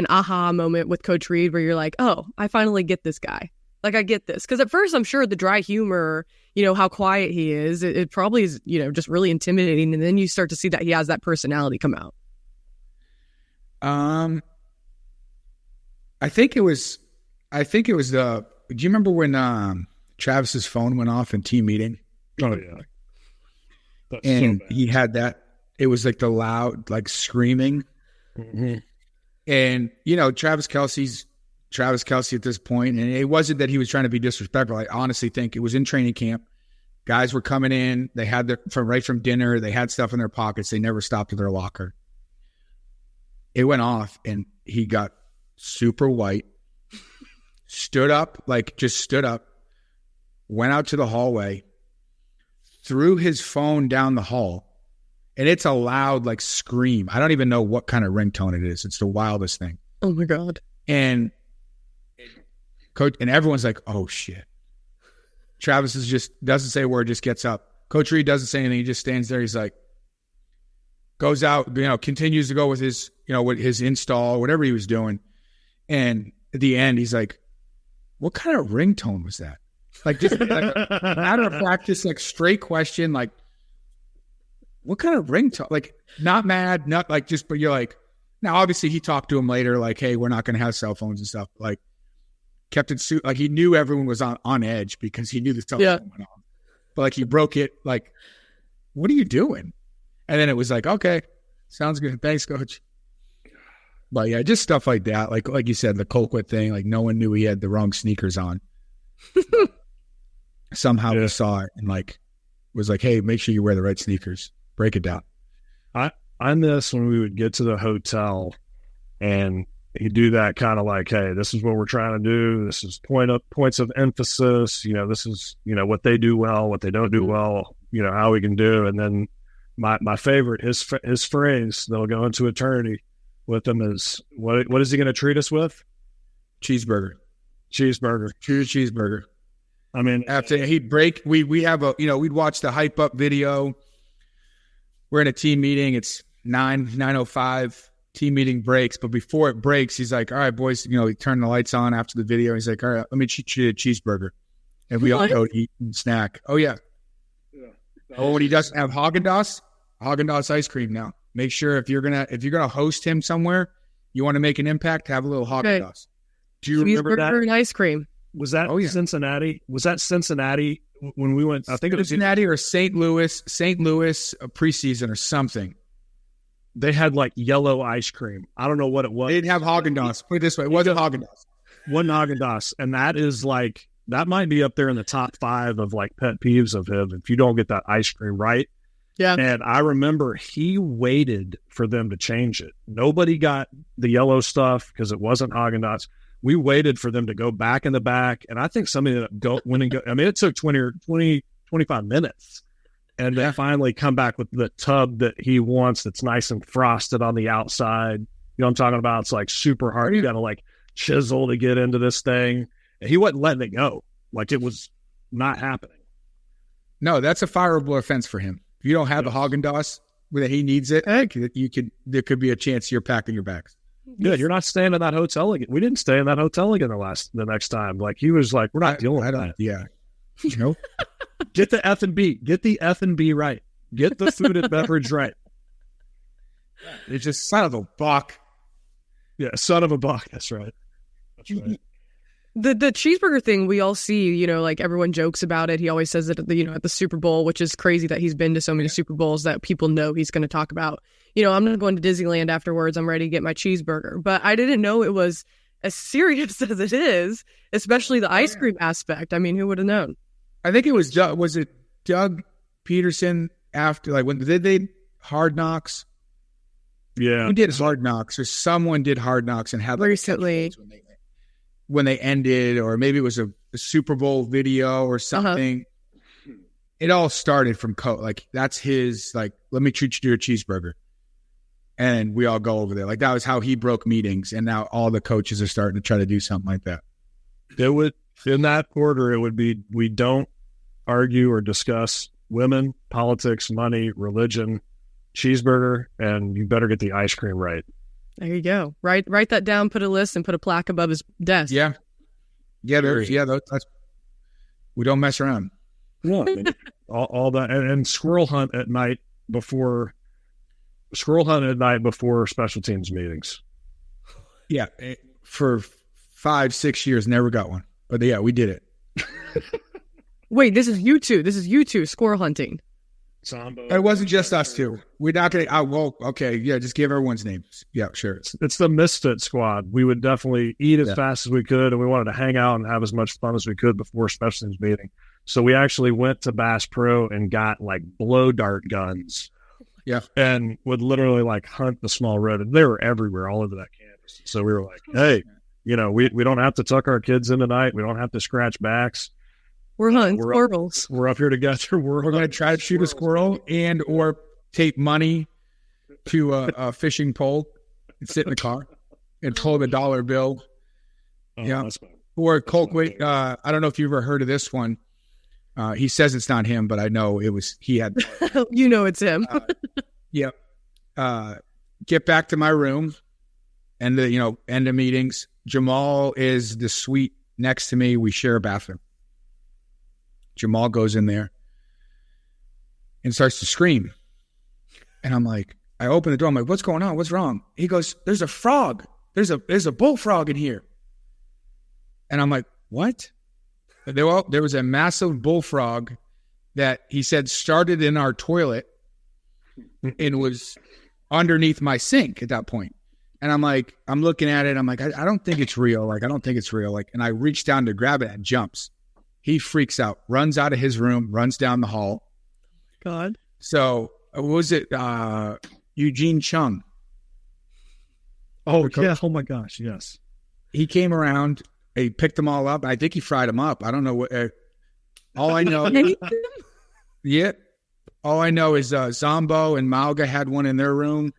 aha moment with Coach Reid where you're like, oh, I finally get this guy. Like, I get this. Because at first, I'm sure the dry humor, how quiet he is, it probably is, just really intimidating. And then you start to see that he has that personality come out. I think it was do you remember when Travis's phone went off in team meeting? Oh yeah. That's and so bad. He had that, it was like the loud, like screaming. Mm-hmm. And, Travis Kelce at this point, and it wasn't that he was trying to be disrespectful. I honestly think it was in training camp. Guys were coming in. They had from dinner. They had stuff in their pockets. They never stopped at their locker. It went off, and he got super white, stood up, went out to the hallway, threw his phone down the hall, and it's a loud, like, scream. I don't even know what kind of ringtone it is. It's the wildest thing. Oh, my God. And Coach, and everyone's like, oh, shit. Travis doesn't say a word, just gets up. Coach Reid doesn't say anything. He just stands there. He's like, goes out, continues to go with his, with his install, whatever he was doing. And at the end, he's like, what kind of ringtone was that? Like, just like a matter of fact, just like straight question, like, what kind of ringtone? Like, not mad, not like just, but you're like, now obviously he talked to him later, like, hey, we're not going to have cell phones and stuff. Like, kept it like he knew everyone was on edge because he knew the cell phone went on. But like, he broke it. Like, what are you doing? And then it was like, okay, sounds good. Thanks, coach. But yeah, just stuff like that. Like you said, the Colquitt thing, like no one knew he had the wrong sneakers on. Somehow we saw it and like was like, hey, make sure you wear the right sneakers. Break it down. I miss when we would get to the hotel and he'd do that kind of like, hey, this is what we're trying to do. This is points of emphasis. This is, what they do well, what they don't do well, how we can do. And then my favorite, his phrase, they'll go into eternity with him is, what is he going to treat us with? Cheeseburger. Cheeseburger. I mean, after he'd break, we have we'd watch the hype up video. We're in a team meeting. It's 9:05. Team meeting breaks, but before it breaks, he's like, all right, boys, he turned the lights on after the video. He's like, all right, let me treat you a cheeseburger. And we all go eat and snack. Oh, yeah. Oh, when he doesn't have Haagen-Dazs ice cream now. Make sure if you're gonna host him somewhere, you want to make an impact, have a little Haagen-Dazs. Okay. Do you remember that? And ice cream. Was that Cincinnati? Was that Cincinnati when we went? I think it was Cincinnati or St. Louis preseason or something. They had like yellow ice cream. I don't know what it was. They didn't have Haagen-Dazs. Put it this way, it wasn't Haagen-Dazs. Wasn't Haagen-Dazs, and that is like that might be up there in the top 5 of like pet peeves of him if you don't get that ice cream right. Yeah. And I remember he waited for them to change it. Nobody got the yellow stuff because it wasn't Haagen-Dazs. We waited for them to go back in the back, and I think somebody went and go. I mean, it took 25 minutes. And then finally come back with the tub that he wants that's nice and frosted on the outside. You know what I'm talking about? It's like super hard. You got to like chisel to get into this thing. And he wasn't letting it go. Like it was not happening. No, that's a fireable offense for him. If you don't have the Haagen-Dazs that he needs it, there could be a chance you're packing your bags. Yeah, you're not staying in that hotel again. We didn't stay in that hotel again the next time. Like he was like, we're not dealing with that. Yeah. Nope. Get the F&B. Get the F&B right. Get the food and beverage right. It's just son of a buck. Yeah, son of a buck. That's right. That's right. The cheeseburger thing we all see, like everyone jokes about it. He always says it at the Super Bowl, which is crazy that he's been to so many Super Bowls that people know he's going to talk about. I'm not going to Disneyland afterwards. I'm ready to get my cheeseburger. But I didn't know it was as serious as it is, especially the ice cream aspect. I mean, who would have known? I think it was Doug Peterson after, like, when did they Hard Knocks? Yeah. Who did Hard Knocks? Or someone did Hard Knocks and had like recently when they ended, or maybe it was a Super Bowl video or something. It all started from like, that's his, like, let me treat you to a cheeseburger. And we all go over there. Like, that was how he broke meetings. And now all the coaches are starting to try to do something like that. It would, in that order, it would be, we don't argue or discuss women, politics, money, religion, cheeseburger, and you better get the ice cream right. There you go. Write that down, put a list, and put a plaque above his desk. Yeah. Yeah, that's, we don't mess around. Yeah, I mean, all that, and squirrel hunt at night before special teams meetings. Yeah, for 5-6 years, never got one. But yeah, we did it. Wait, this is you two squirrel hunting. Sambo. It wasn't just us two. We're not going to, well, okay, yeah, just give everyone's names. Yeah, sure. It's the Misfit Squad. We would definitely eat as fast as we could, and we wanted to hang out and have as much fun as we could before special teams meeting. So we actually went to Bass Pro and got like blow dart guns. Yeah. And would literally like hunt the small road. They were everywhere, all over that campus. So we were like, hey, we don't have to tuck our kids in tonight. We don't have to scratch backs. We're hunting squirrels. We're up here together. We're going to try to shoot a squirrel and or tape money to a fishing pole and sit in the car and hold a $1 bill. Yeah. Or Colquitt. I don't know if you've ever heard of this one. He says it's not him, but I know he had. It's him. Yeah. Get back to my room and end of meetings. Jamal is the suite next to me. We share a bathroom. Jamal goes in there and starts to scream. And I'm like, I open the door. I'm like, what's going on? What's wrong? He goes, there's a frog. There's a bullfrog in here. And I'm like, what? There was a massive bullfrog that he said started in our toilet and was underneath my sink at that point. And I'm like, I'm looking at it. I'm like, I don't think it's real. Like, I don't think it's real. Like, and I reach down to grab it and jumps. He freaks out, runs out of his room, runs down the hall. God. So what was it? Eugene Chung. Oh, yeah. Oh, my gosh. Yes. He came around. He picked them all up. I think he fried them up. I don't know what. All I know. Yeah. All I know is Zombo and Malga had one in their room.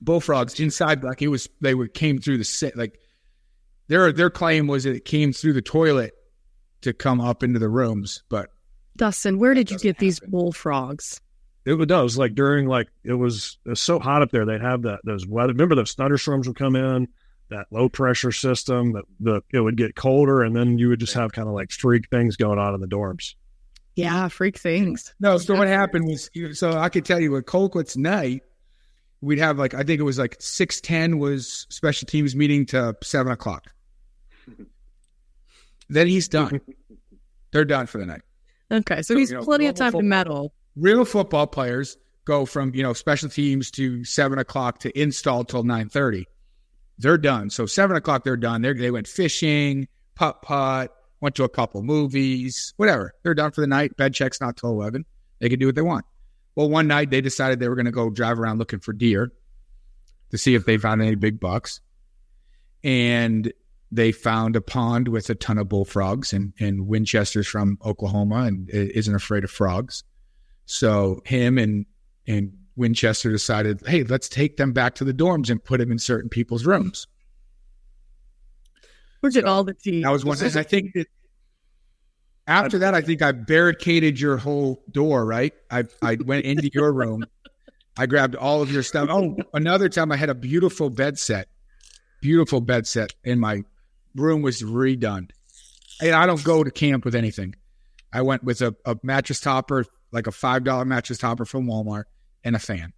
Bullfrogs inside, like came through the like. Their claim was that it came through the toilet to come up into the rooms, but Dustin, where did you get these bullfrogs? It was like during it was so hot up there. They'd have those weather. Remember those thunderstorms would come in, that low pressure system. It would get colder, and then you would just have kind of like freak things going on in the dorms. Yeah, freak things. No, so what happened was, so I could tell you at Colquitt's night, we'd have I think it was 6:10 was special teams meeting to 7:00. Then he's done. They're done for the night. Okay, so he's plenty of time to meddle. Real football players go from special teams to 7:00 to install till 9:30. They're done. So 7:00 they're done. They went fishing, putt, went to a couple movies, whatever. They're done for the night. Bed check's not till 11. They can do what they want. Well, one night they decided they were going to go drive around looking for deer to see if they found any big bucks, and they found a pond with a ton of bullfrogs, and Winchester's from Oklahoma and isn't afraid of frogs. So him and Winchester decided, hey, let's take them back to the dorms and put them in certain people's rooms. We're getting all the tea. That was one thing. I think that after that, I think I barricaded your whole door, right? I went into your room. I grabbed all of your stuff. Oh, another time I had a beautiful bed set, and my room was redone. And I don't go to camp with anything. I went with a mattress topper, like a $5 mattress topper from Walmart, and a fan.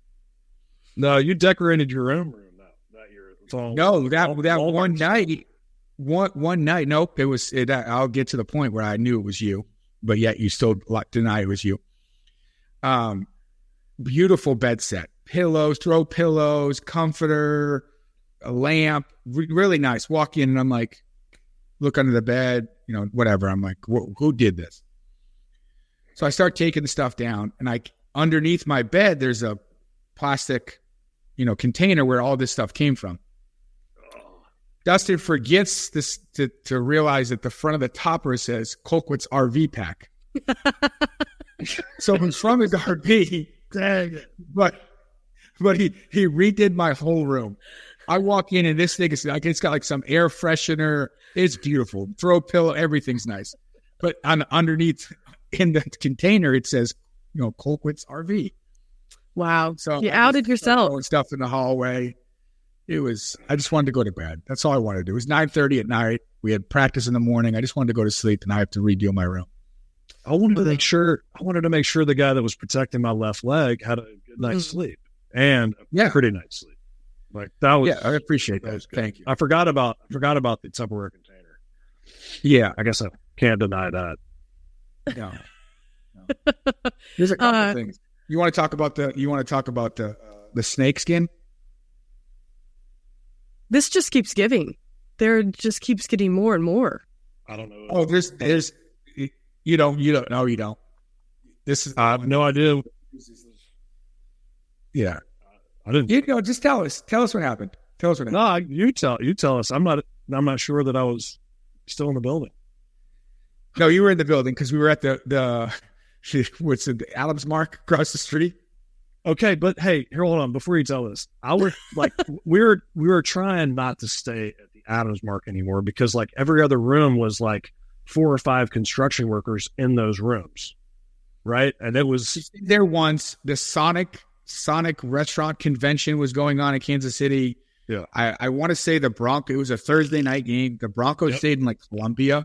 No, you decorated your own room that year. That one night. One night. Nope. It was. I'll get to the point where I knew it was you, but yet you still deny it was you. Beautiful bed set, pillows, throw pillows, comforter, a lamp, really nice. Walk in and I'm like, look under the bed, whatever. I'm like, who did this? So I start taking the stuff down, and underneath my bed, there's a plastic, container where all this stuff came from. Dustin forgets this to realize that the front of the topper says Colquitt's RV pack. So it's from his RV. Dang it. But he redid my whole room. I walk in and this thing is like, it's got like some air freshener. It's beautiful. Throw a pillow, everything's nice. But underneath in the container, it says, Colquitt's RV. Wow. So you outed yourself. Throwing stuff in the hallway. I just wanted to go to bed. That's all I wanted to do. It was 9:30 at night. We had practice in the morning. I just wanted to go to sleep, and I have to redo my room. I wanted to make sure the guy that was protecting my left leg had a good night's sleep and a pretty night's sleep. Like that was. Yeah, I appreciate that. Thank you. I forgot about the Tupperware container. Yeah, I guess I can't deny that. No. There's a couple of things. You want to talk about the snake skin? This just keeps giving. There just keeps getting more and more. I don't know. Oh, there's. You don't. No, you don't. This is. I have no idea. Yeah, I didn't. Just tell us. Tell us what happened. No, you tell us. I'm not sure that I was still in the building. No, you were in the building because we were at the what's it, the Adams Mark across the street. Okay, but hey, here, hold on. Before you tell us, we were trying not to stay at the Adams Mark anymore because like every other room was like 4 or 5 construction workers in those rooms, right? And it was there once. The Sonic restaurant convention was going on in Kansas City. Yeah, I want to say it was a Thursday night game. The Broncos stayed in like Columbia.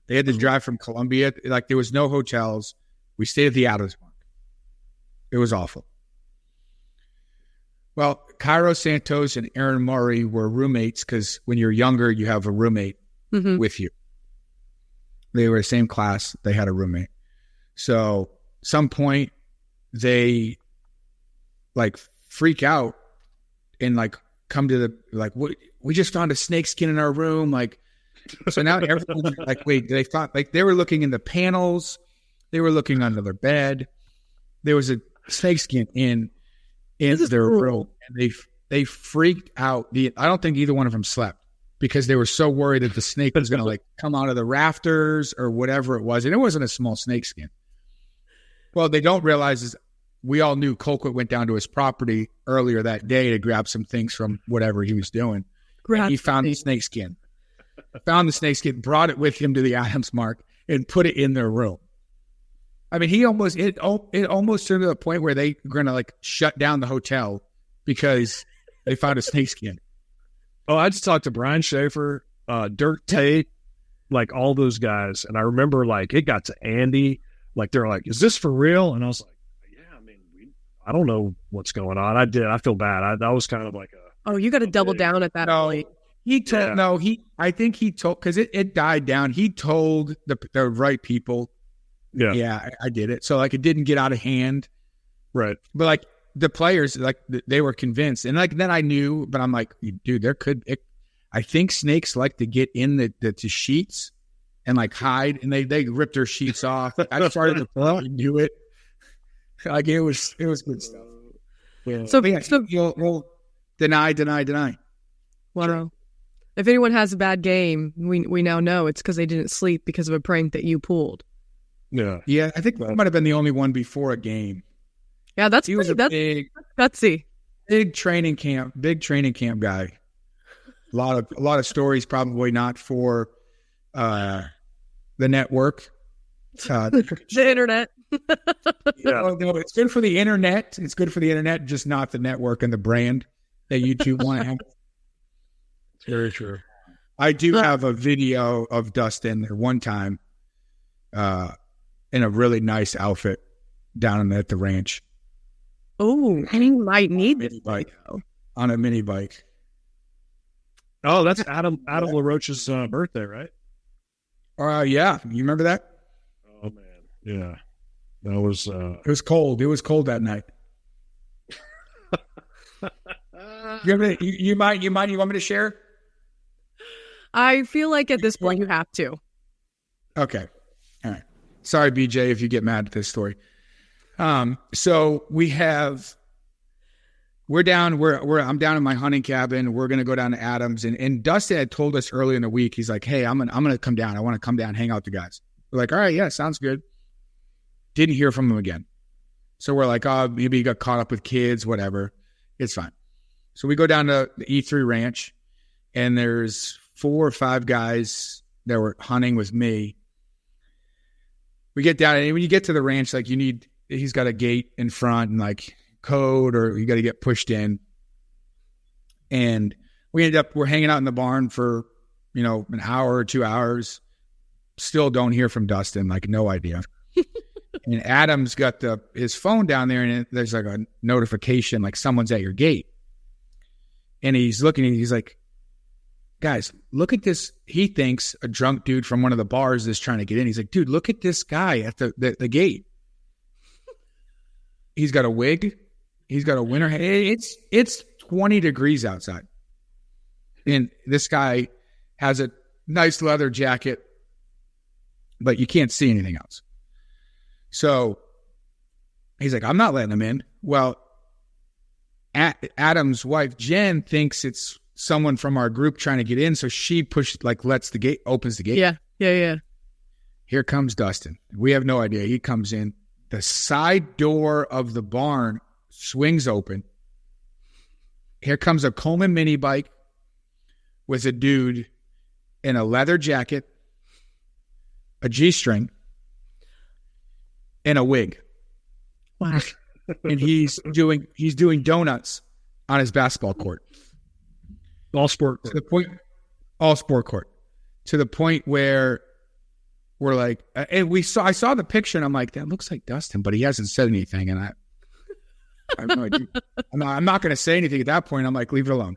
They had to drive from Columbia. Like there was no hotels. We stayed at the Adams Mark. It was awful. Well, Cairo Santos and Aaron Murray were roommates because when you're younger, you have a roommate with you. They were the same class. They had a roommate. So some point they like freak out and like come to we just found a snake skin in our room. Like, so now everyone's like, wait, they thought like they were looking in the panels. They were looking under their bed. There was a snake skin in their room. And they freaked out. I don't think either one of them slept because they were so worried that the snake was going to like come out of the rafters or whatever it was. And it wasn't a small snake skin. Well, they don't realize is we all knew Colquitt went down to his property earlier that day to grab some things from whatever he was doing. And he found the snake skin. Brought it with him to the Adams Mark and put it in their room. I mean, it almost turned to the point where they were going to like shut down the hotel because they found a snake skin. Oh, I just talked to Brian Schaefer, Dirk Tate, like all those guys. And I remember like it got to Andy, like they're like, is this for real? And I was like, yeah, I mean, I don't know what's going on. I feel bad. That was kind of like you got to double down at that point. I think he told, because it died down. He told the right people. Yeah, I did it. So like it didn't get out of hand. Right. But like the players, like they were convinced. And like then I knew, but I'm like, dude, I think snakes like to get in the sheets and like hide, and they rip their sheets off. I started to do it. Like it was good stuff. Yeah. So you'll deny. Well, if anyone has a bad game, we now know it's because they didn't sleep because of a prank that you pulled. Yeah. I think I might have been the only one before a game. Yeah, that's big, gutsy. Big training camp guy. A lot of stories, probably not for the network, The internet. No, it's good for the internet. It's good for the internet, just not the network and the brand that YouTube want to have. Very true. I do have a video of Dustin there one time in a really nice outfit down at the ranch. Oh, he might need this bike on a mini bike. Oh, that's Adam LaRoche's birthday, right? Yeah. You remember that? Oh man, yeah. That was. It was cold. It was cold that night. You want me to share? I feel like at this point you have to. Okay. All right. Sorry, BJ, if you get mad at this story. So I'm down in my hunting cabin. We're going to go down to Adams, and Dustin had told us early in the week, he's like, hey, I'm going to come down. I want to come down, hang out with the guys. We're like, all right, yeah, sounds good. Didn't hear from him again. So we're like, oh, maybe he got caught up with kids, whatever. It's fine. So we go down to the E3 ranch, and there's 4 or 5 guys that were hunting with me. We get down, and when you get to the ranch, like he's got a gate in front and like code, or you got to get pushed in. And we're hanging out in the barn for, an hour or 2 hours. Still don't hear from Dustin, like no idea. And Adam's got his phone down there, and there's like a notification, like someone's at your gate. And he's looking, and he's like, guys, look at this. He thinks a drunk dude from one of the bars is trying to get in. He's like, dude, look at this guy at the gate. He's got a wig. He's got a winter hat. It's 20 degrees outside. And this guy has a nice leather jacket, but you can't see anything else. So he's like, I'm not letting him in. Well, Adam's wife, Jen, thinks it's someone from our group trying to get in. So she opens the gate. Yeah. Here comes Dustin. We have no idea. He comes in. The side door of the barn swings open. Here comes a Coleman mini bike with a dude in a leather jacket, a G-string, and a wig. Wow. And he's doing donuts on his basketball court. All sport court. All sport court. To the point where we're like, and I saw the picture, and I'm like, that looks like Dustin, but he hasn't said anything, and I have no idea. I'm not going to say anything at that point. I'm like, leave it alone.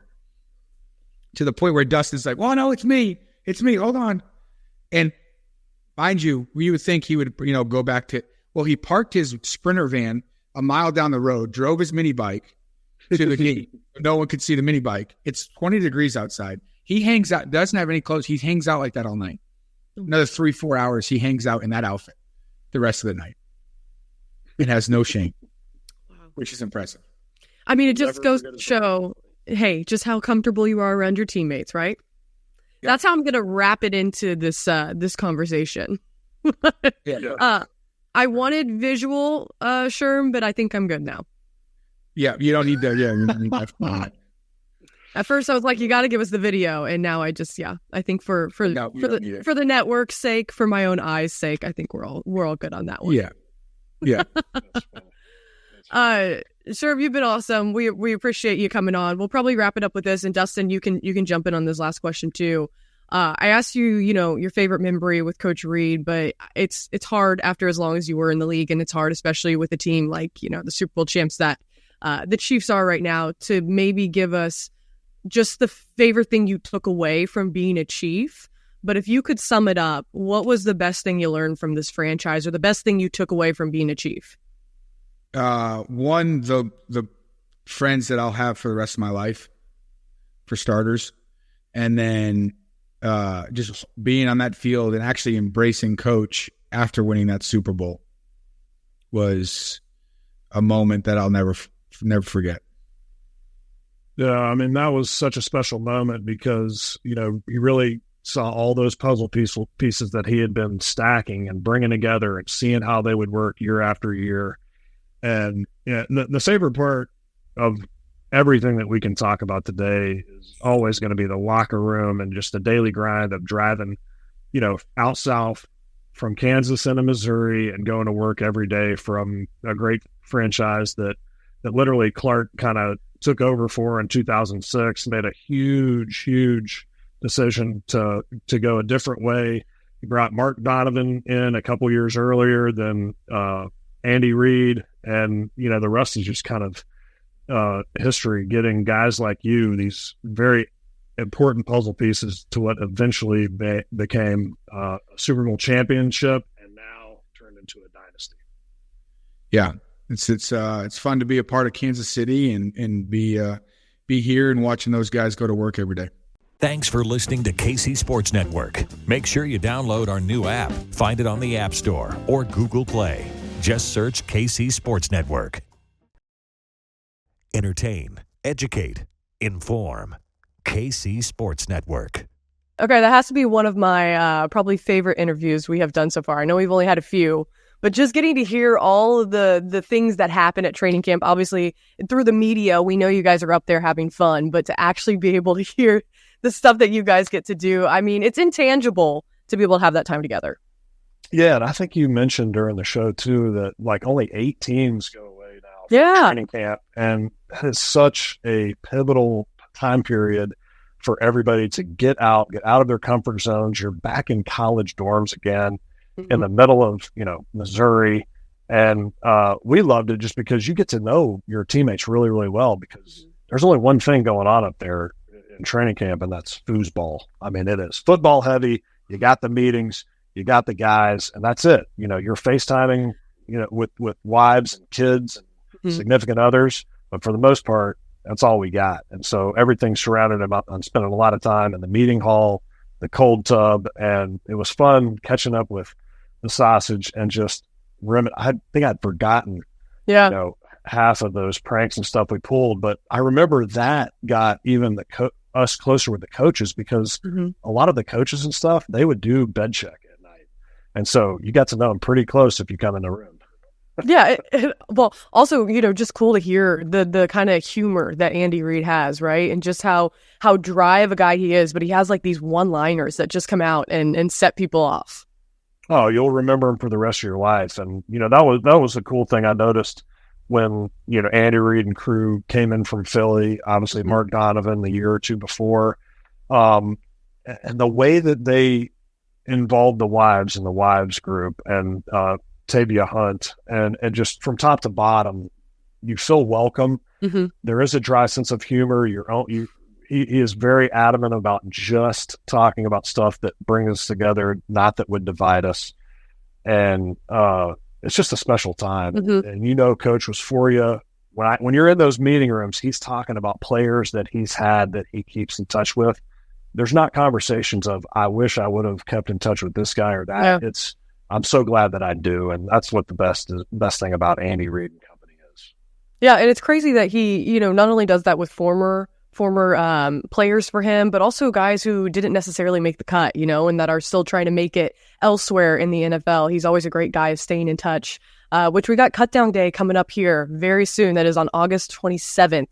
To the point where Dustin's like, well, no, it's me. Hold on. And mind you, we would think he would, go back to, well, he parked his Sprinter van a mile down the road, drove his mini bike to the gate. No one could see the mini bike. It's 20 degrees outside. He hangs out, doesn't have any clothes. He hangs out like that all night. Another 3-4 hours, he hangs out in that outfit the rest of the night. It has no shame, which is impressive. I mean, it just goes to show, hey, just how comfortable you are around your teammates, right? Yep. That's how I'm going to wrap it into this conversation. Yeah. I wanted visual, Sherm, but I think I'm good now. Yeah, you don't need that. Yeah, you don't need that. At first, I was like, "You got to give us the video," and now I just, I think for the network's sake, for my own eyes' sake, I think we're all good on that one. Yeah. Sherm, you've been awesome. We appreciate you coming on. We'll probably wrap it up with this, and Dustin, you can jump in on this last question too. I asked you, your favorite memory with Coach Reid, but it's hard after as long as you were in the league, and it's hard, especially with a team like, the Super Bowl champs that the Chiefs are right now, to maybe give us just the favorite thing you took away from being a Chief. But if you could sum it up, what was the best thing you learned from this franchise, or the best thing you took away from being a Chief? One, the friends that I'll have for the rest of my life, for starters. And then just being on that field and actually embracing Coach after winning that Super Bowl was a moment that I'll never forget. Yeah, I mean, that was such a special moment because, he really saw all those puzzle pieces that he had been stacking and bringing together and seeing how they would work year after year. And the favorite part of everything that we can talk about today is always going to be the locker room and just the daily grind of driving, out south from Kansas into Missouri and going to work every day from a great franchise that literally Clark kind of took over for in 2006, made a huge decision to go a different way. He brought Mark Donovan in a couple years earlier than Andy Reid, and the rest is just kind of history. Getting guys like you, these very important puzzle pieces to what eventually became a Super Bowl championship, and now turned into a dynasty. Yeah, it's fun to be a part of Kansas City and be here and watching those guys go to work every day. Thanks for listening to KC Sports Network. Make sure you download our new app. Find it on the App Store or Google Play. Just search KC Sports Network. Entertain, educate, inform. KC Sports Network. Okay, that has to be one of my probably favorite interviews we have done so far. I know we've only had a few, but just getting to hear all of the things that happen at training camp, obviously through the media, we know you guys are up there having fun, but to actually be able to hear the stuff that you guys get to do, I mean, it's intangible to be able to have that time together. Yeah, and I think you mentioned during the show, too, that like only 8 teams go away now from training camp, and that is such a pivotal time period for everybody to get out of their comfort zones. You're back in college dorms again in the middle of, Missouri. And we loved it just because you get to know your teammates really, really well, because there's only one thing going on up there in training camp, and that's foosball. I mean, it is football heavy. You got the meetings, you got the guys, and that's it. You're FaceTiming, with wives and kids and significant others. But for the most part, that's all we got. And so everything surrounded him on spending a lot of time in the meeting hall, the cold tub, and it was fun catching up with the sausage and just I think I'd forgotten, half of those pranks and stuff we pulled. But I remember that got even us closer with the coaches, because a lot of the coaches and stuff, they would do bed check at night. And so you got to know them pretty close if you come in the room. Yeah. Well, also, just cool to hear the kind of humor that Andy Reid has, right? And just how dry of a guy he is, but he has like these one-liners that just come out and set people off. Oh, you'll remember him for the rest of your life. And, that was a cool thing I noticed when, Andy Reid and crew came in from Philly, obviously Mark Donovan the year or two before. And the way that they involved the wives in the wives group, and Tavia Hunt, and just from top to bottom, you feel welcome. There is a dry sense of humor. He is very adamant about just talking about stuff that brings us together, not that would divide us. And it's just a special time. And Coach was for you. When you're in those meeting rooms, he's talking about players that he's had that he keeps in touch with. There's not conversations of, I wish I would have kept in touch with this guy or that. Yeah. I'm so glad that I do, and that's what the best thing about Andy Reid and company is. Yeah, and it's crazy that he, not only does that with former players for him, but also guys who didn't necessarily make the cut, and that are still trying to make it elsewhere in the NFL. He's always a great guy of staying in touch, which we got Cut Down Day coming up here very soon. That is on August 27th.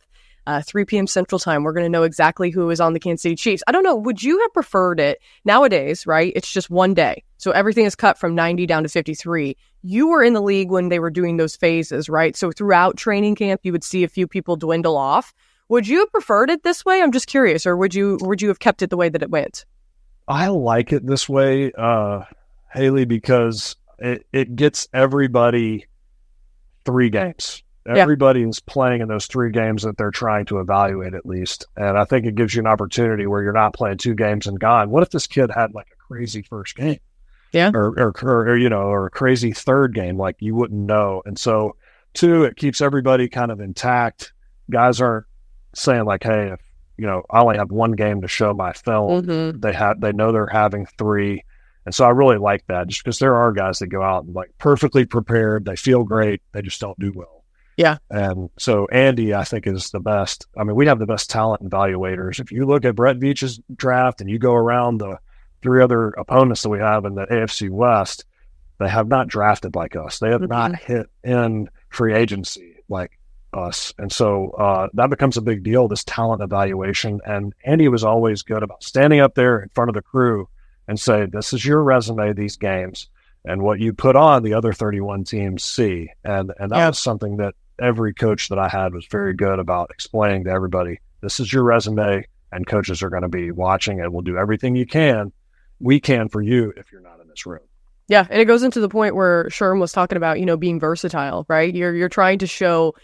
3 p.m. Central Time. We're going to know exactly who is on the Kansas City Chiefs. I don't know. Would you have preferred it? Nowadays, right? It's just one day. So everything is cut from 90 down to 53. You were in the league when they were doing those phases, right? So throughout training camp, you would see a few people dwindle off. Would you have preferred it this way? I'm just curious. Or would you have kept it the way that it went? I like it this way, Hayley, because it gets everybody 3 games. Everybody is playing in those 3 games that they're trying to evaluate at least. And I think it gives you an opportunity where you're not playing 2 games and gone. What if this kid had like a crazy first game? Yeah. Or a crazy third game, like you wouldn't know. And so 2, it keeps everybody kind of intact. Guys aren't saying like, hey, if, I only have 1 game to show my film. They know they're having 3. And so I really like that, just because there are guys that go out and like perfectly prepared. They feel great. They just don't do well. Yeah. And so Andy, I think, is the best. I mean, we have the best talent evaluators. If you look at Brett Veach's draft and you go around the 3 other opponents that we have in the AFC West, they have not drafted like us. They have not hit in free agency like us. And so that becomes a big deal, this talent evaluation. And Andy was always good about standing up there in front of the crew and say, this is your resume, these games. and what you put on, the other 31 teams see. And that was something that every coach that I had was very good about explaining to everybody. This is your resume, and coaches are going to be watching, and we'll do everything we can for you if you're not in this room. Yeah, and it goes into the point where Sherm was talking about, being versatile, right? You're trying to show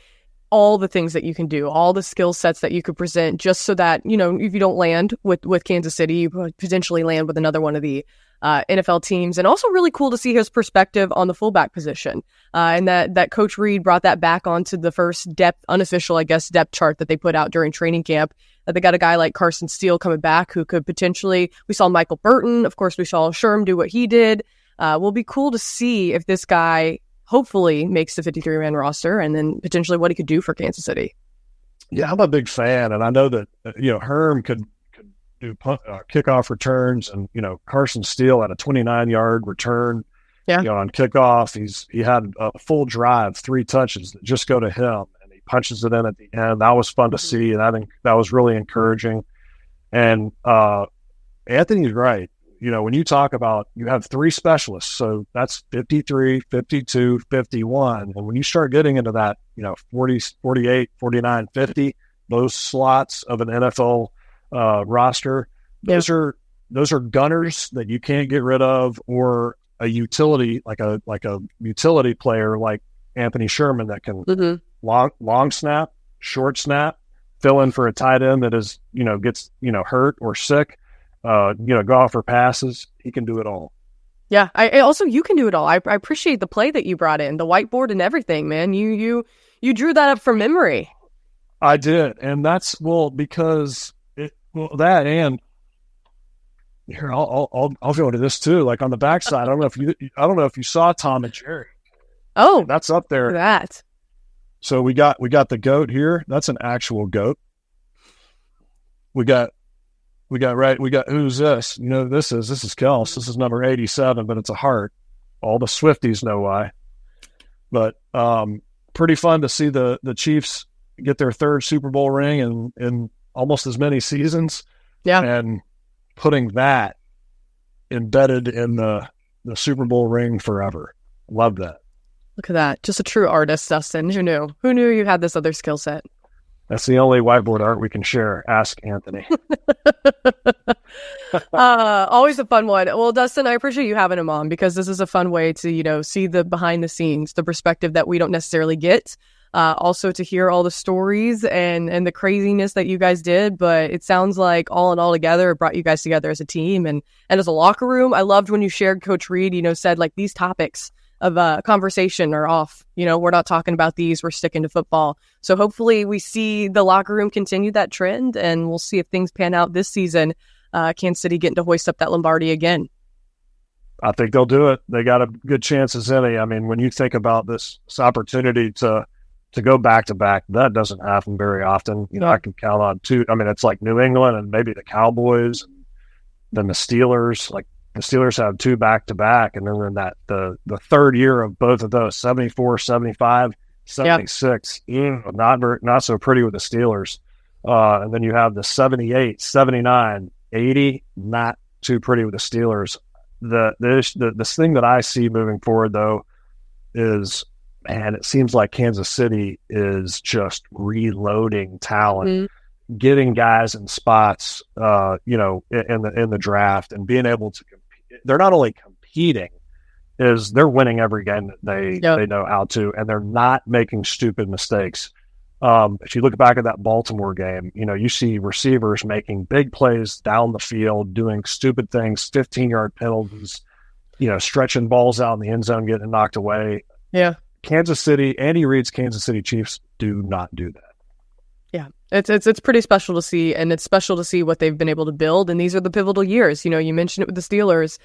all the things that you can do, all the skill sets that you could present, just so that, if you don't land with Kansas City, you could potentially land with another one of the NFL teams. And also really cool to see his perspective on the fullback position. And that Coach Reid brought that back onto the first unofficial depth chart that they put out during training camp. They got a guy like Carson Steele coming back who could potentially, we saw Michael Burton, of course we saw Sherm do what he did. Will be cool to see if this guy hopefully makes the 53-man roster, and then potentially what he could do for Kansas City. Yeah, I'm a big fan, and I know that Herm could do kickoff returns, and Carson Steele had a 29-yard return. Yeah, on kickoff, he had a full drive, 3 touches that just go to him, and he punches it in at the end. That was fun to see, and I think that was really encouraging. And Anthony's right. When you talk about, you have 3 specialists, so that's 53, 52, 51. And when you start getting into that, 40, 48, 49, 50, those slots of an NFL roster, those are gunners that you can't get rid of, or a utility, like a utility player like Anthony Sherman that can long snap, short snap, fill in for a tight end that is, gets, hurt or sick. Go off for passes. He can do it all. Yeah. I also, you can do it all. I appreciate the play that you brought in, the whiteboard and everything, man. You drew that up from memory. I did. And that's, because that, and here, I'll go into this too. Like on the backside, I don't know if you saw Tom and Jerry. Oh, that's up there. Look at that. So we got the goat here. That's an actual goat. We got who's this? This is Kels. This is number 87, but it's a heart. All the Swifties know why. But pretty fun to see the Chiefs get their 3rd Super Bowl ring in almost as many seasons. Yeah. And putting that embedded in the Super Bowl ring forever. Love that. Look at that. Just a true artist, Dustin. Who knew? Who knew you had this other skill set? That's the only whiteboard art we can share. Ask Anthony. Always a fun one. Well, Dustin, I appreciate you having him on, because this is a fun way to, see the behind the scenes, the perspective that we don't necessarily get. Also to hear all the stories and the craziness that you guys did. But it sounds like all in all together, it brought you guys together as a team and as a locker room. I loved when you shared Coach Reid, said like these topics of conversation are off. We're not talking about these. We're sticking to football. So hopefully we see the locker room continue that trend, and we'll see if things pan out this season. Kansas City getting to hoist up that Lombardi again. I think they'll do it. They got a good chance as any. I mean, when you think about this opportunity to go back to back, that doesn't happen very often. I can count on 2. I mean, it's like New England and maybe the Cowboys, and then the Steelers. Like the Steelers have 2 back to back, and then the 3rd year of both of those, 74, 75, 76. Not so pretty with the Steelers. And then you have the 78, 79, 80, not too pretty with the Steelers. The thing that I see moving forward, though, is, man, it seems like Kansas City is just reloading talent, getting guys in spots, in the draft, and being able to compete. They're not only competing, they're winning every game that they know how to, and they're not making stupid mistakes. If you look back at that Baltimore game, you see receivers making big plays down the field, doing stupid things, 15-yard penalties, stretching balls out in the end zone, getting knocked away. Yeah. Kansas City, Andy Reid's Kansas City Chiefs do not do that. Yeah, it's pretty special to see, and it's special to see what they've been able to build. And these are the pivotal years. You mentioned it with the Steelers.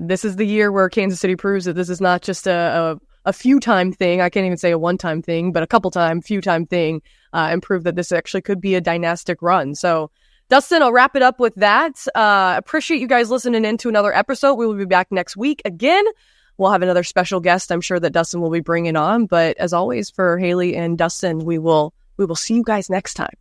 This is the year where Kansas City proves that this is not just a few-time thing. I can't even say a one-time thing, but a few-time thing, and prove that this actually could be a dynastic run. So, Dustin, I'll wrap it up with that. Appreciate you guys listening in to another episode. We will be back next week again. We'll have another special guest I'm sure that Dustin will be bringing on. But as always, for Hayley and Dustin, we will see you guys next time.